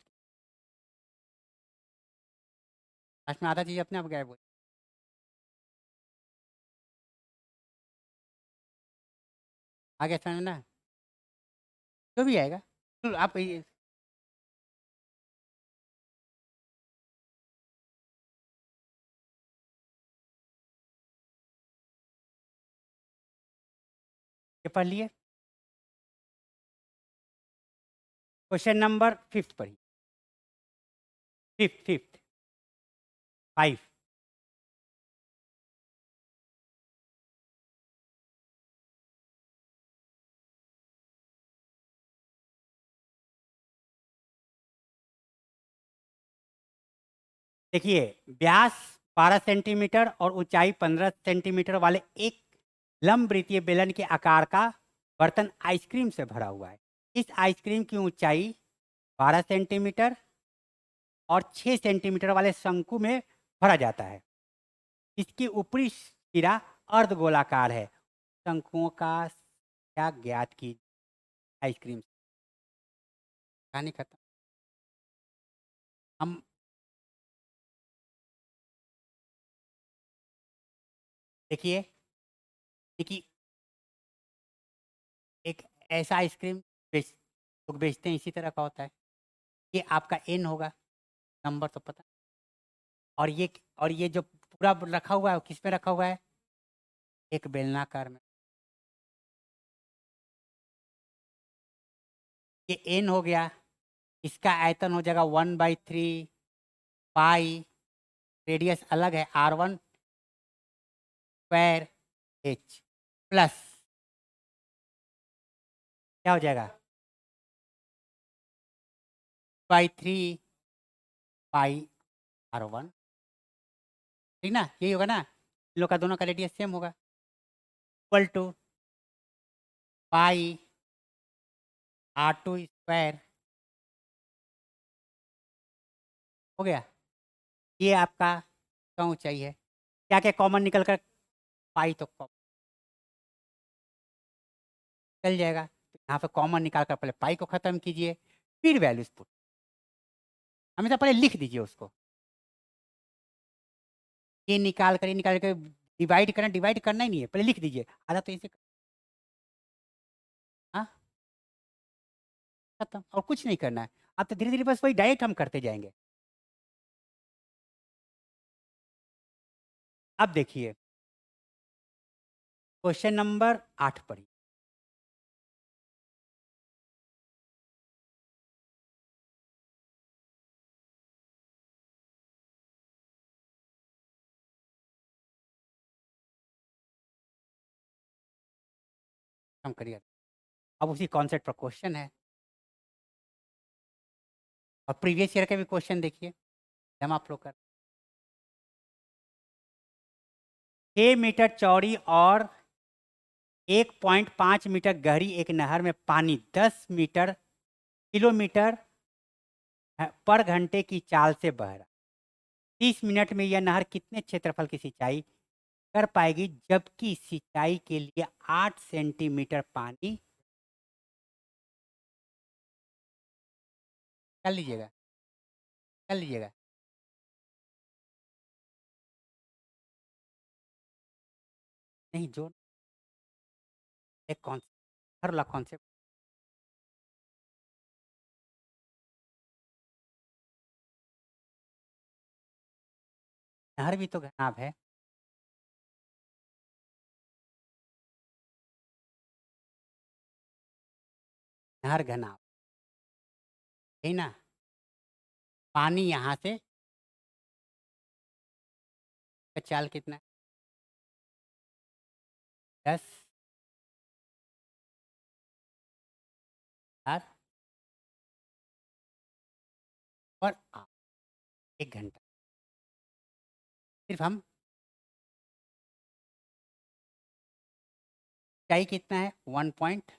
लास्ट में आधा चीज अपने आप गायब हो। आगे समझ ना, जो भी आएगा तो आप ये पढ़ लिए। क्वेश्चन नंबर 5 पढ़िए। 5 5। देखिए, व्यास 12 सेंटीमीटर और ऊंचाई 15 सेंटीमीटर वाले एक लंबवृत्तीय बेलन के आकार का बर्तन आइसक्रीम से भरा हुआ है। इस आइसक्रीम की ऊंचाई 12 सेंटीमीटर और 6 सेंटीमीटर वाले शंकु में भरा जाता है। इसकी ऊपरी सिरा अर्धगोलाकार है। शंकुओं का क्या ज्ञात की आइसक्रीम। कहानी खत्म। हम देखिए, देखिए एक ऐसा आइसक्रीम बेच लोग बेचते हैं, इसी तरह का होता है। ये आपका एन होगा, नंबर तो पता। और ये जो पूरा रखा हुआ है, किस में रखा हुआ है? एक बेलनाकार में। ये एन हो गया। इसका आयतन हो जाएगा 1/3 पाई। रेडियस अलग है, R1 स्क्वायर H प्लस क्या हो जाएगा? 3 पाई R1। ठीक ना, यही होगा ना। इन लोग का दोनों का रेडियस सेम होगा। Equal to pi R2 square. हो गया। ये आपका क्या ऊंचाई है? क्या क्या कॉमन निकल कर पाई तो चल जाएगा। तो यहाँ पे कॉमन निकाल कर पहले पाई को खत्म कीजिए, फिर वैल्यूज पुट। हमेशा पहले लिख दीजिए उसको। ये निकाल कर डिवाइड करना ही नहीं है, पहले लिख दीजिए। आधा तो इसे हाँ खत्म, और कुछ नहीं करना है। अब तो धीरे धीरे बस वही डायरेक्ट हम करते जाएंगे। अब देखिए, क्वेश्चन नंबर 8 पढ़िए। हम करिए। अब उसी कॉन्सेप्ट पर क्वेश्चन है, और प्रीवियस ईयर के भी क्वेश्चन देखिए। हम आप लोग कर 6 मीटर चौड़ी और 1.5 मीटर गहरी एक नहर में पानी 10 मीटर किलोमीटर पर घंटे की चाल से बह रहा। 30 मिनट में यह नहर कितने क्षेत्रफल की सिंचाई कर पाएगी, जबकि सिंचाई के लिए 8 सेंटीमीटर पानी। कर लीजिएगा, कर लीजिएगा। नहीं, जो एक कॉन्सेप्ट, हर ला कॉन्सेप्ट। नहर भी तो घनाभ है। नहर घनाभ है ना। पानी यहाँ से का चाल कितना है? 10 आर और 1 घंटा। सिर्फ हम ऊंचाई कितना है? 1 पॉइंट।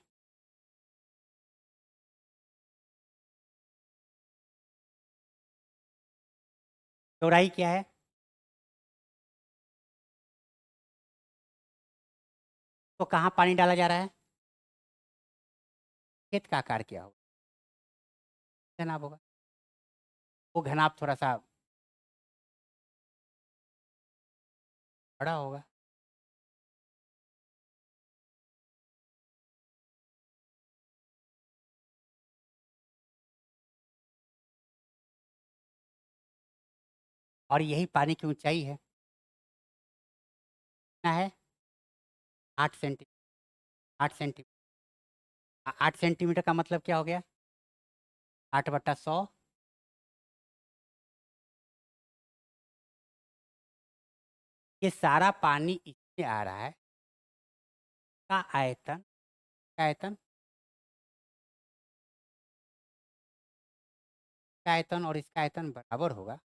चौड़ाई क्या है? तो कहाँ पानी डाला जा रहा है? खेत का आकार क्या होगा? घनाभ होगा। वो घनाभ थोड़ा सा बड़ा होगा। और यही पानी की ऊंचाई है। कितना है? 8 सेंटीमीटर। 8 सेंटीमीटर। 8 सेंटीमीटर का मतलब क्या हो गया? 8/100। ये सारा पानी इसमें आ रहा है, का आयतन, का आयतन, का आयतन और इसका आयतन बराबर होगा।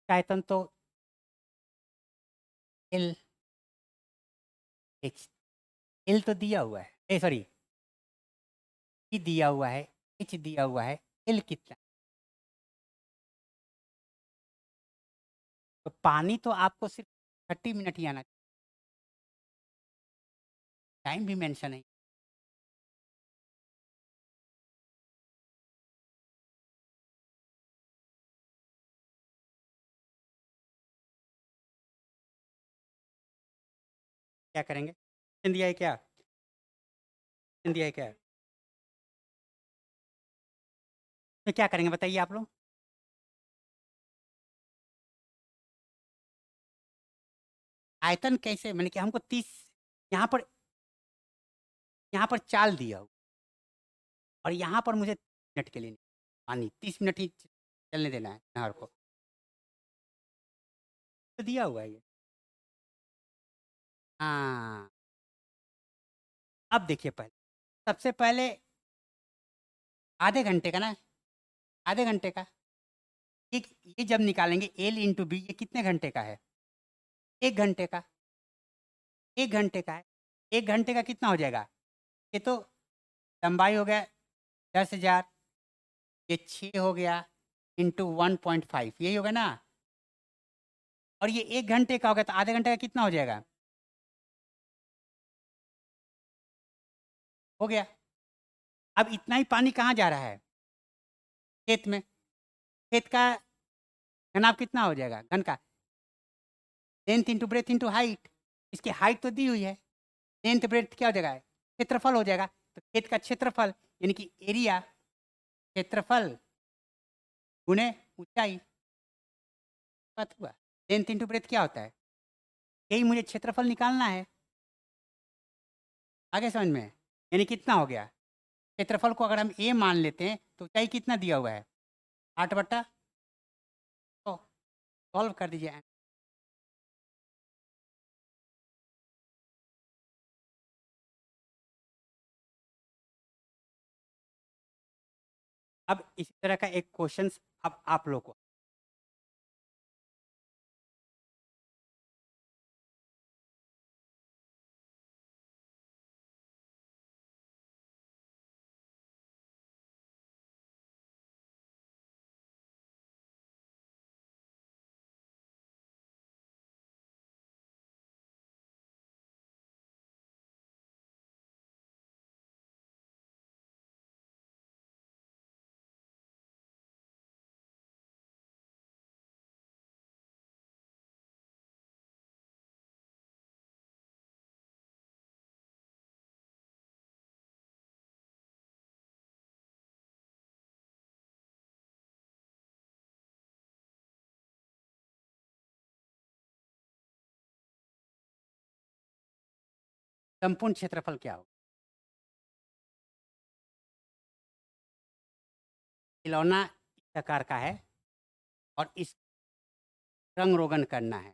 का आयतन तो एल, एच, एल तो दिया हुआ है, ए सॉरी, ई दिया हुआ है, एच दिया हुआ है, एल कितना? तो पानी तो आपको सिर्फ 30 मिनट ही आना चाहिए, टाइम भी मेंशन है। क्या करेंगे? दिया है क्या? दिया है क्या? तो क्या करेंगे बताइए आप लोग? आयतन कैसे, मैंने कि हमको 30, यहाँ पर, यहाँ पर चाल दिया हो और यहाँ पर मुझे 30 मिनट के लिए पानी 30 मिनट ही चलने देना है नहर को, तो दिया हुआ है ये। हाँ, अब देखिए, पहले, सबसे पहले आधे घंटे का ना, आधे घंटे का, ये ये जब निकालेंगे एल इंटू बी, ये कितने घंटे का है? 1 घंटे का, 1 घंटे का है। 1 घंटे का कितना हो जाएगा? ये तो लंबाई हो गया 10,000, ये 6 हो गया इंटू 1.5, यही होगा ना? और ये 1 घंटे का हो गया, तो आधे घंटे का कितना हो जाएगा? हो गया। अब इतना ही पानी कहाँ जा रहा है? खेत में। खेत का घनाभ कितना हो जाएगा, घन का? Length into breadth into height. इसकी हाइट तो दी हुई है, लेंथ ब्रेथ क्या हो जाएगा? क्षेत्रफल हो जाएगा। तो खेत का क्षेत्रफल यानी कि एरिया, क्षेत्रफल गुणे ऊंचाई, बात हुआ। लेंथ इंटू ब्रेथ क्या होता है? यही मुझे क्षेत्रफल निकालना है। आगे समझ में? यानी कितना हो गया? क्षेत्रफल को अगर हम ए मान लेते हैं तो ऊंचाई कितना दिया हुआ है? 8/, तो सॉल्व कर दीजिए। अब इसी तरह का एक क्वेश्चन अब आप लोग को, संपूर्ण क्षेत्रफल क्या होगा? खिलौना इस आकार का है और इस रंग रोगन करना है।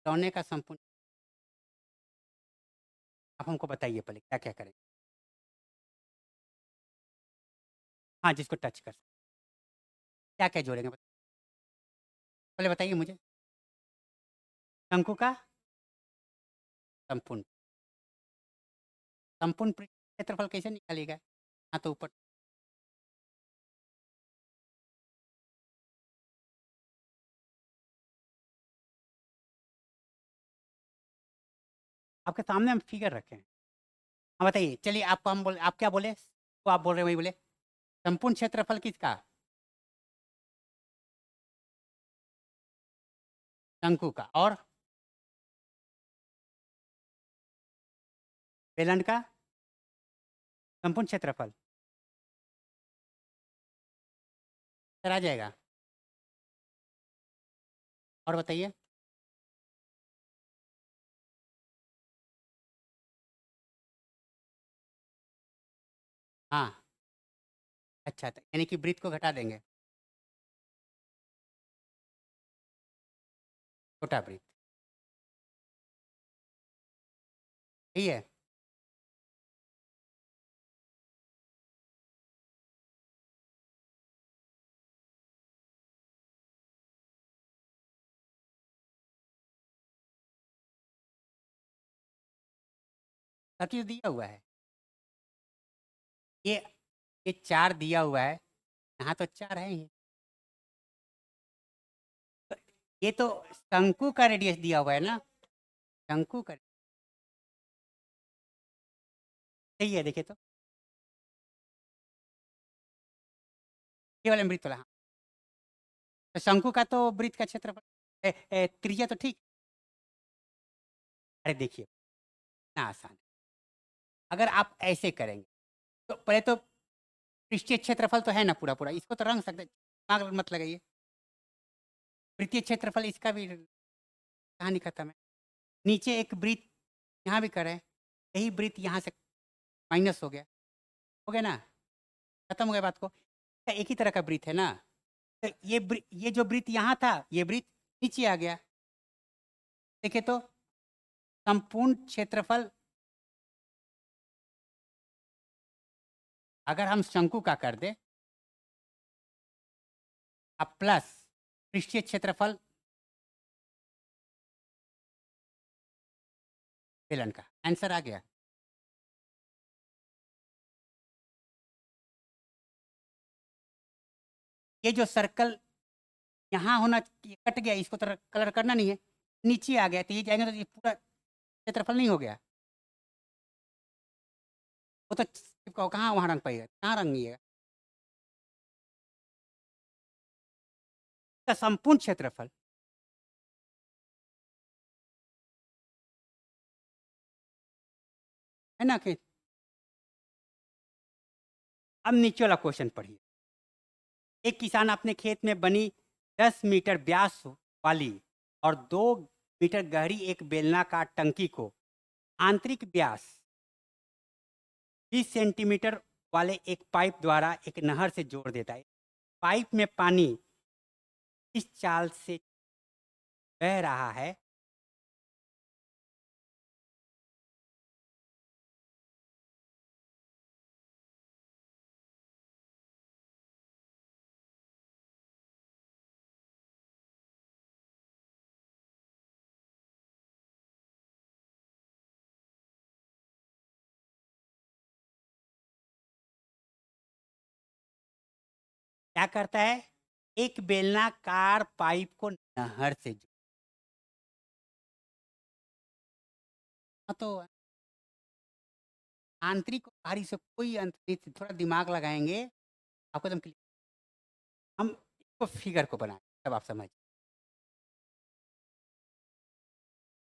खिलौने का संपूर्ण, आप हमको बताइए पहले क्या क्या करें। हाँ, जिसको टच कर सकते, क्या क्या जोड़ेंगे पहले बताइए मुझे। शंकु का संपूर्ण, संपूर्ण क्षेत्रफल कैसे निकालिएगा? हाँ, तो ऊपर आपके सामने हम फिगर रखे हैं। हाँ बताइए, चलिए आपको हम बोले, आप क्या बोले, तो आप बोल रहे हैं वही बोले। संपूर्ण क्षेत्रफल किसका? शंकु का। और बेलन का संपूर्ण क्षेत्रफल सर आ जाएगा। और बताइए। हाँ, अच्छा, तो यानी कि ब्रीथ को घटा देंगे, छोटा ब्रीथ, सही है? सब चीज़ दिया हुआ है। ये ये 4 दिया हुआ है, यहाँ तो 4 है ही। तो ये तो शंकु का रेडियस दिया हुआ है ना? शंकु का सही है, देखिए तो, ये वाला वृत्त वाला, हाँ। तो शंकु का तो वृत्त का क्षेत्रफल त्रिज्या तो ठीक। अरे देखिए, इतना आसान है। अगर आप ऐसे करेंगे, तो पहले तो पृष्ठीय क्षेत्रफल तो है ना पूरा-पूरा, इसको तो रंग सकते हैं, दिमाग मत लगाइए। वृत्तीय क्षेत्रफल इसका भी कहानी खत्म है। नीचे एक वृत्त यहाँ भी करें, यही वृत्त यहाँ से माइनस हो गया ना? खत्म हो गया बात को। तो एक ही तरह का वृत्त है ना? तो ये जो वृत्त यहाँ था, ये वृत्त नीचे आ गया। देखिए तो, संपूर्ण क्षेत्रफल अगर हम शंकु का कर दें, अब प्लस पृष्ठीय क्षेत्रफल बेलन का, आंसर आ गया। ये जो सर्कल यहाँ होना, ये कट गया, इसको तो कलर करना नहीं है, नीचे आ गया, तो ये जाएंगे तो ये पूरा क्षेत्रफल नहीं हो गया? वो तो चिपका कहाँ वहाँ रंग पाइएगा, कहाँ रंगिएगा? का संपूर्ण क्षेत्रफल, है ना कि? अब नीचे वाला क्वेश्चन पढ़िए। एक किसान अपने खेत में बनी 10 मीटर व्यास वाली और 2 मीटर गहरी एक बेलनाकार टंकी को आंतरिक व्यास 20 सेंटीमीटर वाले एक पाइप द्वारा एक नहर से जोड़ देता है। पाइप में पानी इस चाल से बह रहा है, क्या करता है? एक बेलनाकार पाइप को नहर से हाँ, तो आंतरिक और बाहरी से कोई अंतर नहीं, थोड़ा दिमाग लगाएंगे, आपको एकदम क्लियर। हम इसको फिगर को बनाएं, तब आप समझ।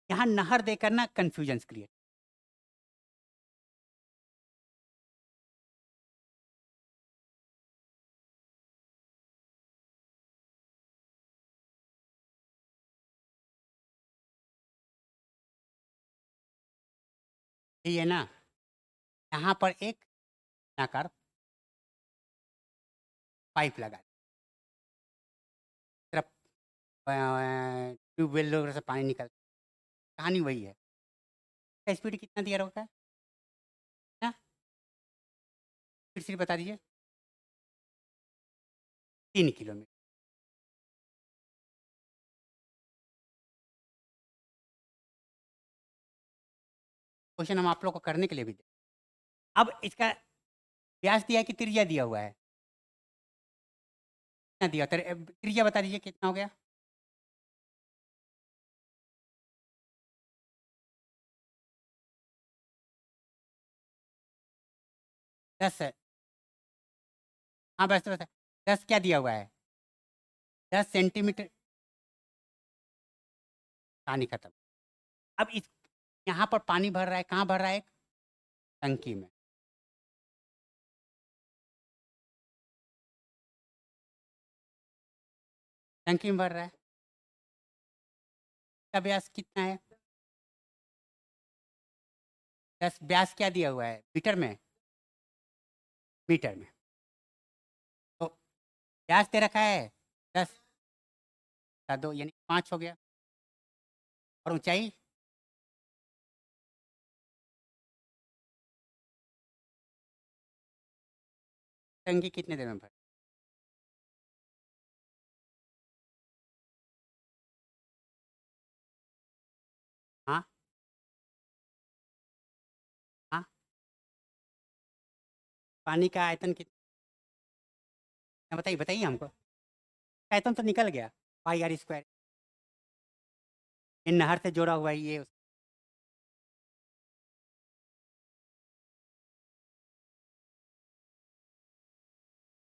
यहाँ नहर देकर ना कंफ्यूजन क्रिएट। यही है ना? यहाँ पर एक आकार पाइप लगा, तरफ ट्यूबवेल वगैरह से पानी निकल, कहानी वही है। इसका स्पीड कितना दिया होगा ना? फिर से बता दीजिए। 3 किलोमीटर। क्वेश्चन हम आप लोग को करने के लिए भी दे। अब इसका व्यास दिया है कि त्रिज्या दिया हुआ है? कितना दिया? त्रिज्या बता दीजिए कितना हो गया? 10 है। हाँ, बस 10 क्या दिया हुआ है? 10 सेंटीमीटर। कहानी खत्म। अब इस यहाँ पर पानी भर रहा है, कहाँ भर रहा है? एक टंकी में। टंकी में भर रहा है। इसका व्यास कितना है? 10 व्यास क्या दिया हुआ है मीटर में? मीटर में। तो व्यास दे रखा है 10 का 2 यानी 5 हो गया। और ऊंचाई टंकी कितने देर में भर? हाँ हाँ। पानी का आयतन कितना? बताइए बताइए हमको। आयतन तो निकल गया, पाई आर स्क्वायर। इन नहर से जोड़ा हुआ है ये।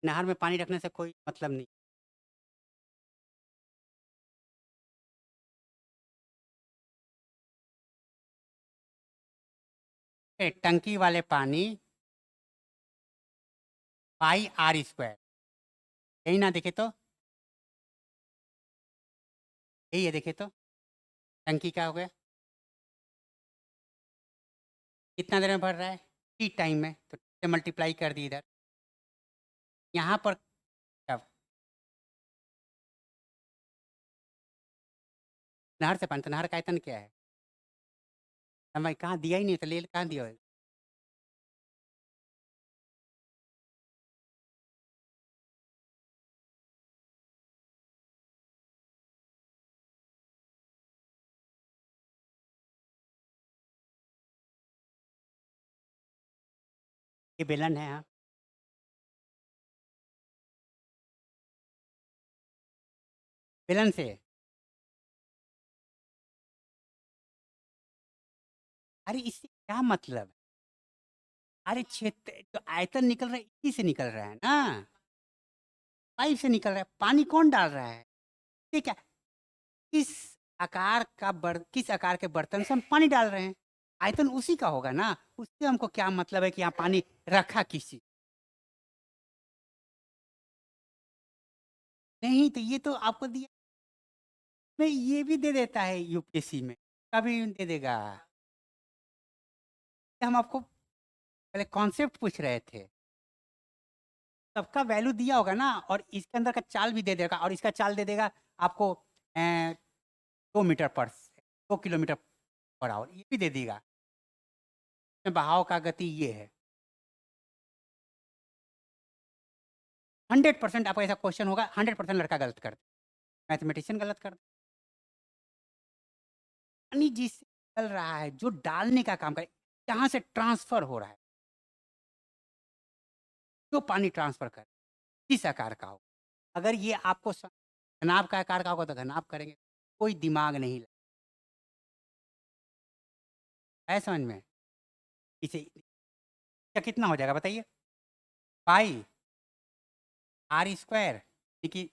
नहर में पानी रखने से कोई मतलब नहीं। टंकी वाले पानी पाई आर स्क्वायर, यही ना देखे तो, यही है देखे तो। टंकी क्या हो गया, कितना देर में भर रहा है? टी टाइम में, तो से मल्टीप्लाई कर दी इधर। यहाँ पर क्या? नहर से पानी, तो नहर का आयतन क्या है? भाई कहाँ दिया ही नहीं, तो ले कहाँ दिया होगा? ये बेलन है, हाँ। बेलन से? अरे इससे क्या मतलब? अरे क्षेत्र जो आयतन निकल रहा है इसी से निकल रहा है ना, पाइप से निकल रहा है। पानी कौन डाल रहा है? ठीक है। किस किस आकार के बर्तन से हम पानी डाल रहे हैं, आयतन उसी का होगा ना। उससे हमको क्या मतलब है कि यहाँ पानी रखा किसी? नहीं तो ये तो आपको दिया। नहीं, ये भी दे देता है यूपीएससी में, कभी दे देगा। हम आपको पहले कॉन्सेप्ट पूछ रहे थे। सबका वैल्यू दिया होगा ना, और इसके अंदर का चाल भी दे देगा, और इसका चाल दे देगा आपको 2 मीटर पर 2 किलोमीटर पर आवर, ये भी दे देगा। इसमें बहाव का गति ये है। 100% आपका ऐसा क्वेश्चन होगा, 100% लड़का गलत कर, मैथमेटिशियन गलत कर। पानी जिससे चल रहा है, जो डालने का काम करे, जहां से ट्रांसफर हो रहा है, जो पानी ट्रांसफर कर, किस आकार का हो। अगर ये आपको घनाभ का आकार का होगा तो घनाभ करेंगे, कोई दिमाग नहीं है समझ में। इसे क्या कितना हो जाएगा बताइए? पाई आर स्क्वायर, देखिए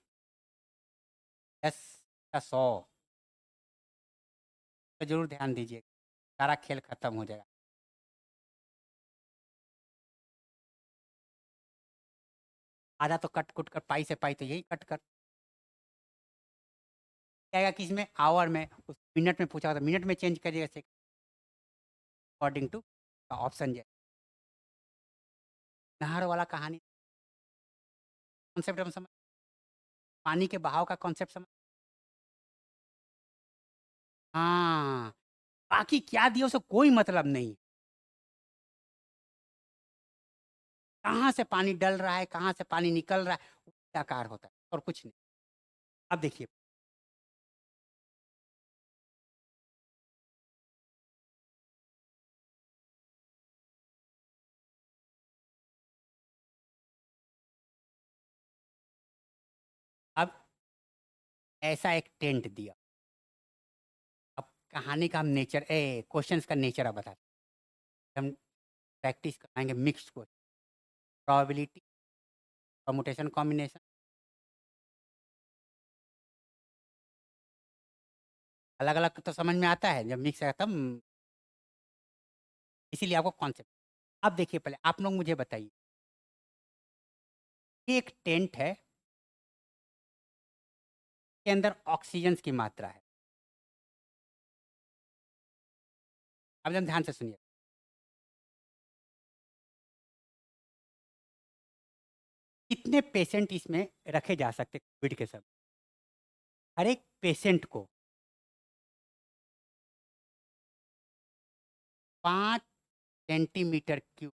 10 का 100। तो जरूर ध्यान दीजिए, सारा खेल खत्म हो जाएगा। आधा तो कट कुट कर, पाई से पाई तो यही कट कर जाएगा। किस में? आवर में। उस मिनट में पूछा तो मिनट में चेंज करिएगा से अकॉर्डिंग टू ऑप्शन जो नहर वाला कहानी कॉन्सेप्ट हम समझ, पानी के बहाव का कॉन्सेप्ट समझ। हाँ, बाकी क्या दिया उसे कोई मतलब नहीं। कहाँ से पानी डल रहा है, कहाँ से पानी निकल रहा है, उसका आकार होता है और कुछ नहीं। अब देखिए, अब ऐसा एक टेंट दिया। अब कहानी का हम नेचर क्वेश्चंस का नेचर अब बताते हैं। हम प्रैक्टिस कराएंगे mixed question, probability, permutation, combination. अलग अलग तो समझ में आता है, जब मिक्स है तब। इसीलिए आपको कॉन्सेप्ट। अब देखिए, पहले आप लोग मुझे बताइए, ये एक टेंट है के अंदर ऑक्सीजन की मात्रा है। अब जब ध्यान से सुनिए, कितने पेशेंट इसमें रखे जा सकते कोविड के समय? हर एक पेशेंट को 5 centimetre cube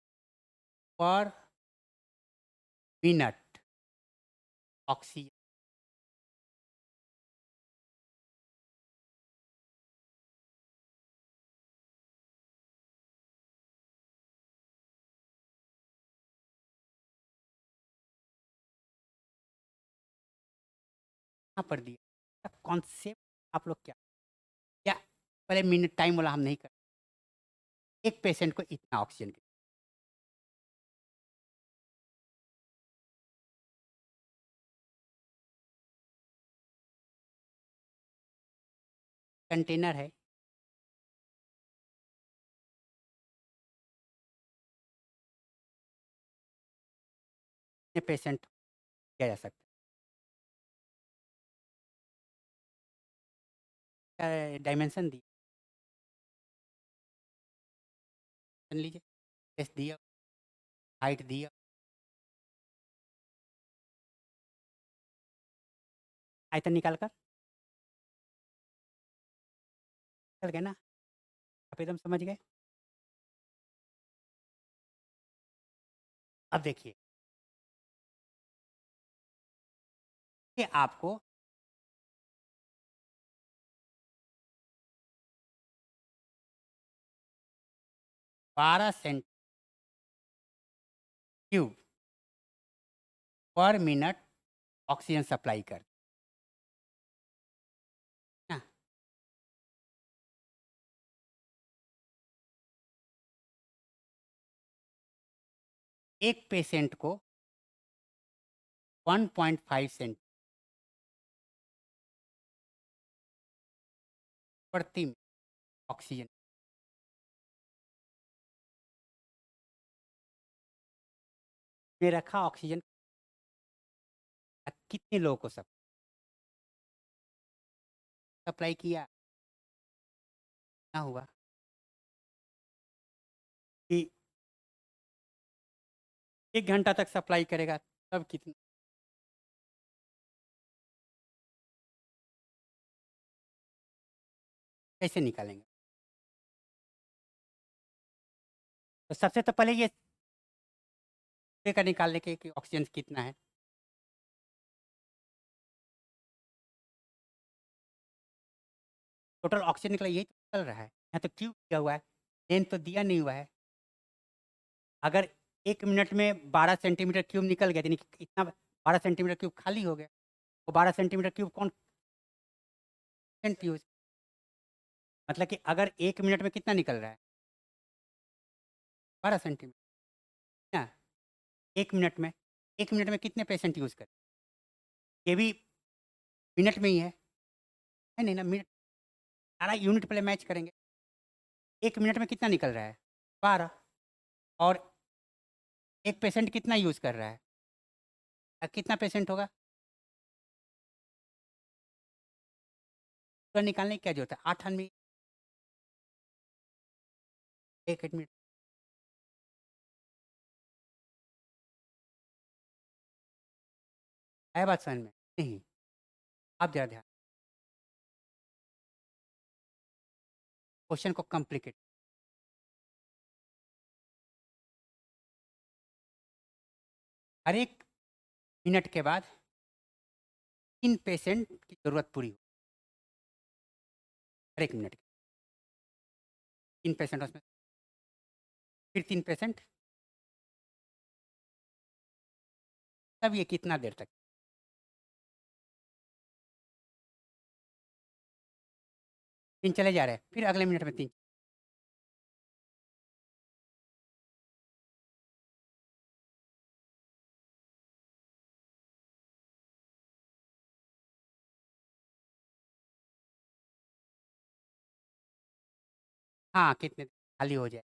per minute oxygen यहाँ पर दिया। कॉन्सेप्ट आप लोग क्या या पहले मिनट टाइम वाला हम नहीं कर, एक पेशेंट को इतना ऑक्सीजन की कंटेनर है। कितने पेशेंट किया जा सकता है? डायमेंशन दी सुन लीजिए, टेस्ट दिया, हाइट दिया, आयतन निकाल कर निकल गया ना? आप एकदम समझ गए। अब देखिए कि आपको 12 cent cube per minute oxygen supply कर ना। एक पेशेंट को 1.5 सेंट प्रति मिनट ऑक्सीजन में रखा। ऑक्सीजन कितने लोगों को सप्लाई किया ना हुआ कि 1 घंटा तक सप्लाई करेगा तब कितना? कैसे निकालेंगे? तो सबसे तो पहले ये का निकालने के कि ऑक्सीजन कितना है। टोटल ऑक्सीजन निकला यही तो चल रहा है। यहाँ तो क्यूब दिया हुआ है, लेंथ तो दिया नहीं हुआ है। अगर 1 मिनट में 12 सेंटीमीटर क्यूब निकल गया यानी कि इतना 12 सेंटीमीटर क्यूब खाली हो गया। वो 12 सेंटीमीटर क्यूब कौन यूज, मतलब कि अगर 1 मिनट में कितना निकल रहा है 12 सेंटीमीटर ना। 1 मिनट में कितने पेशेंट यूज करें? ये भी मिनट में ही है नहीं ना? मिनट सारा यूनिट पहले मैच करेंगे। 1 मिनट में कितना निकल रहा है 12, और एक पेशेंट कितना यूज कर रहा है? कितना पेशेंट होगा पूरा निकालने की क्या जरूरत है? 8 आदमी 1 मिनट है। बात समझ में नहीं? आप जरा ध्यान, क्वेश्चन को कॉम्प्लिकेट। हर एक मिनट के बाद 3 पेशेंट की जरूरत पूरी हो। हर एक मिनट के 3 पेशेंट, उसमें फिर 3 पेशेंट, तब ये कितना देर तक? 3 चले जा रहे हैं, फिर अगले मिनट में 3। हाँ, कितने खाली हो जाए।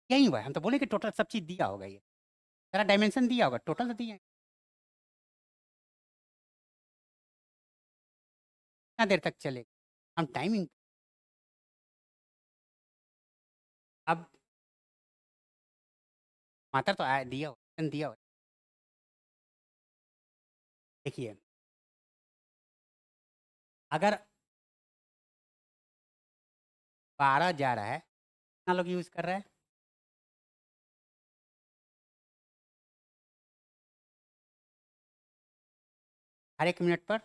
यही हुआ है, हम तो बोले कि टोटल सब चीज़ दिया होगा, ये सारा डायमेंशन दिया होगा, टोटल तो दिया है। कितना देर तक चलेगा? हम टाइमिंग अब मात्रा तो दिया हुआ दिया हुआ है। देखिए, अगर 12 जा रहा है, कितना लोग यूज़ कर रहे हैं? हर 1 मिनट पर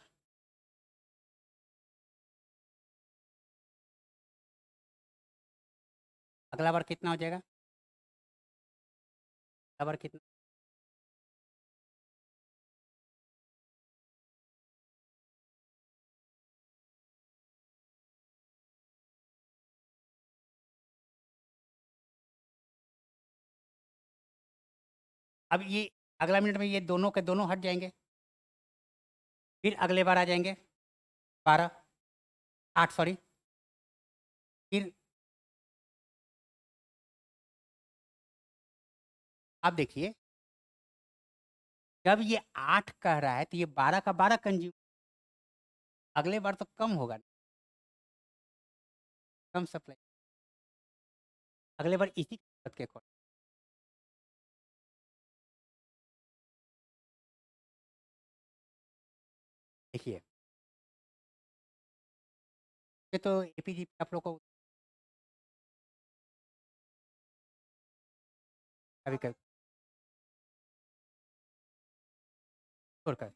अगला बार कितना हो जाएगा? अगला बार कितना? अब ये अगला मिनट में ये दोनों के दोनों हट जाएँगे। फिर अगले बार आ जाएँगे 12 8 सॉरी। फिर आप देखिए, जब ये 8 कह रहा है, तो ये 12 का 12 कंज़्यूम अगले बार तो कम होगा, कम सप्लाई। अगले बार इसी कीमत के अकॉर्डिंग देखिए, ये तो एपीजी आप लोग को कभी-कभी छोड़कर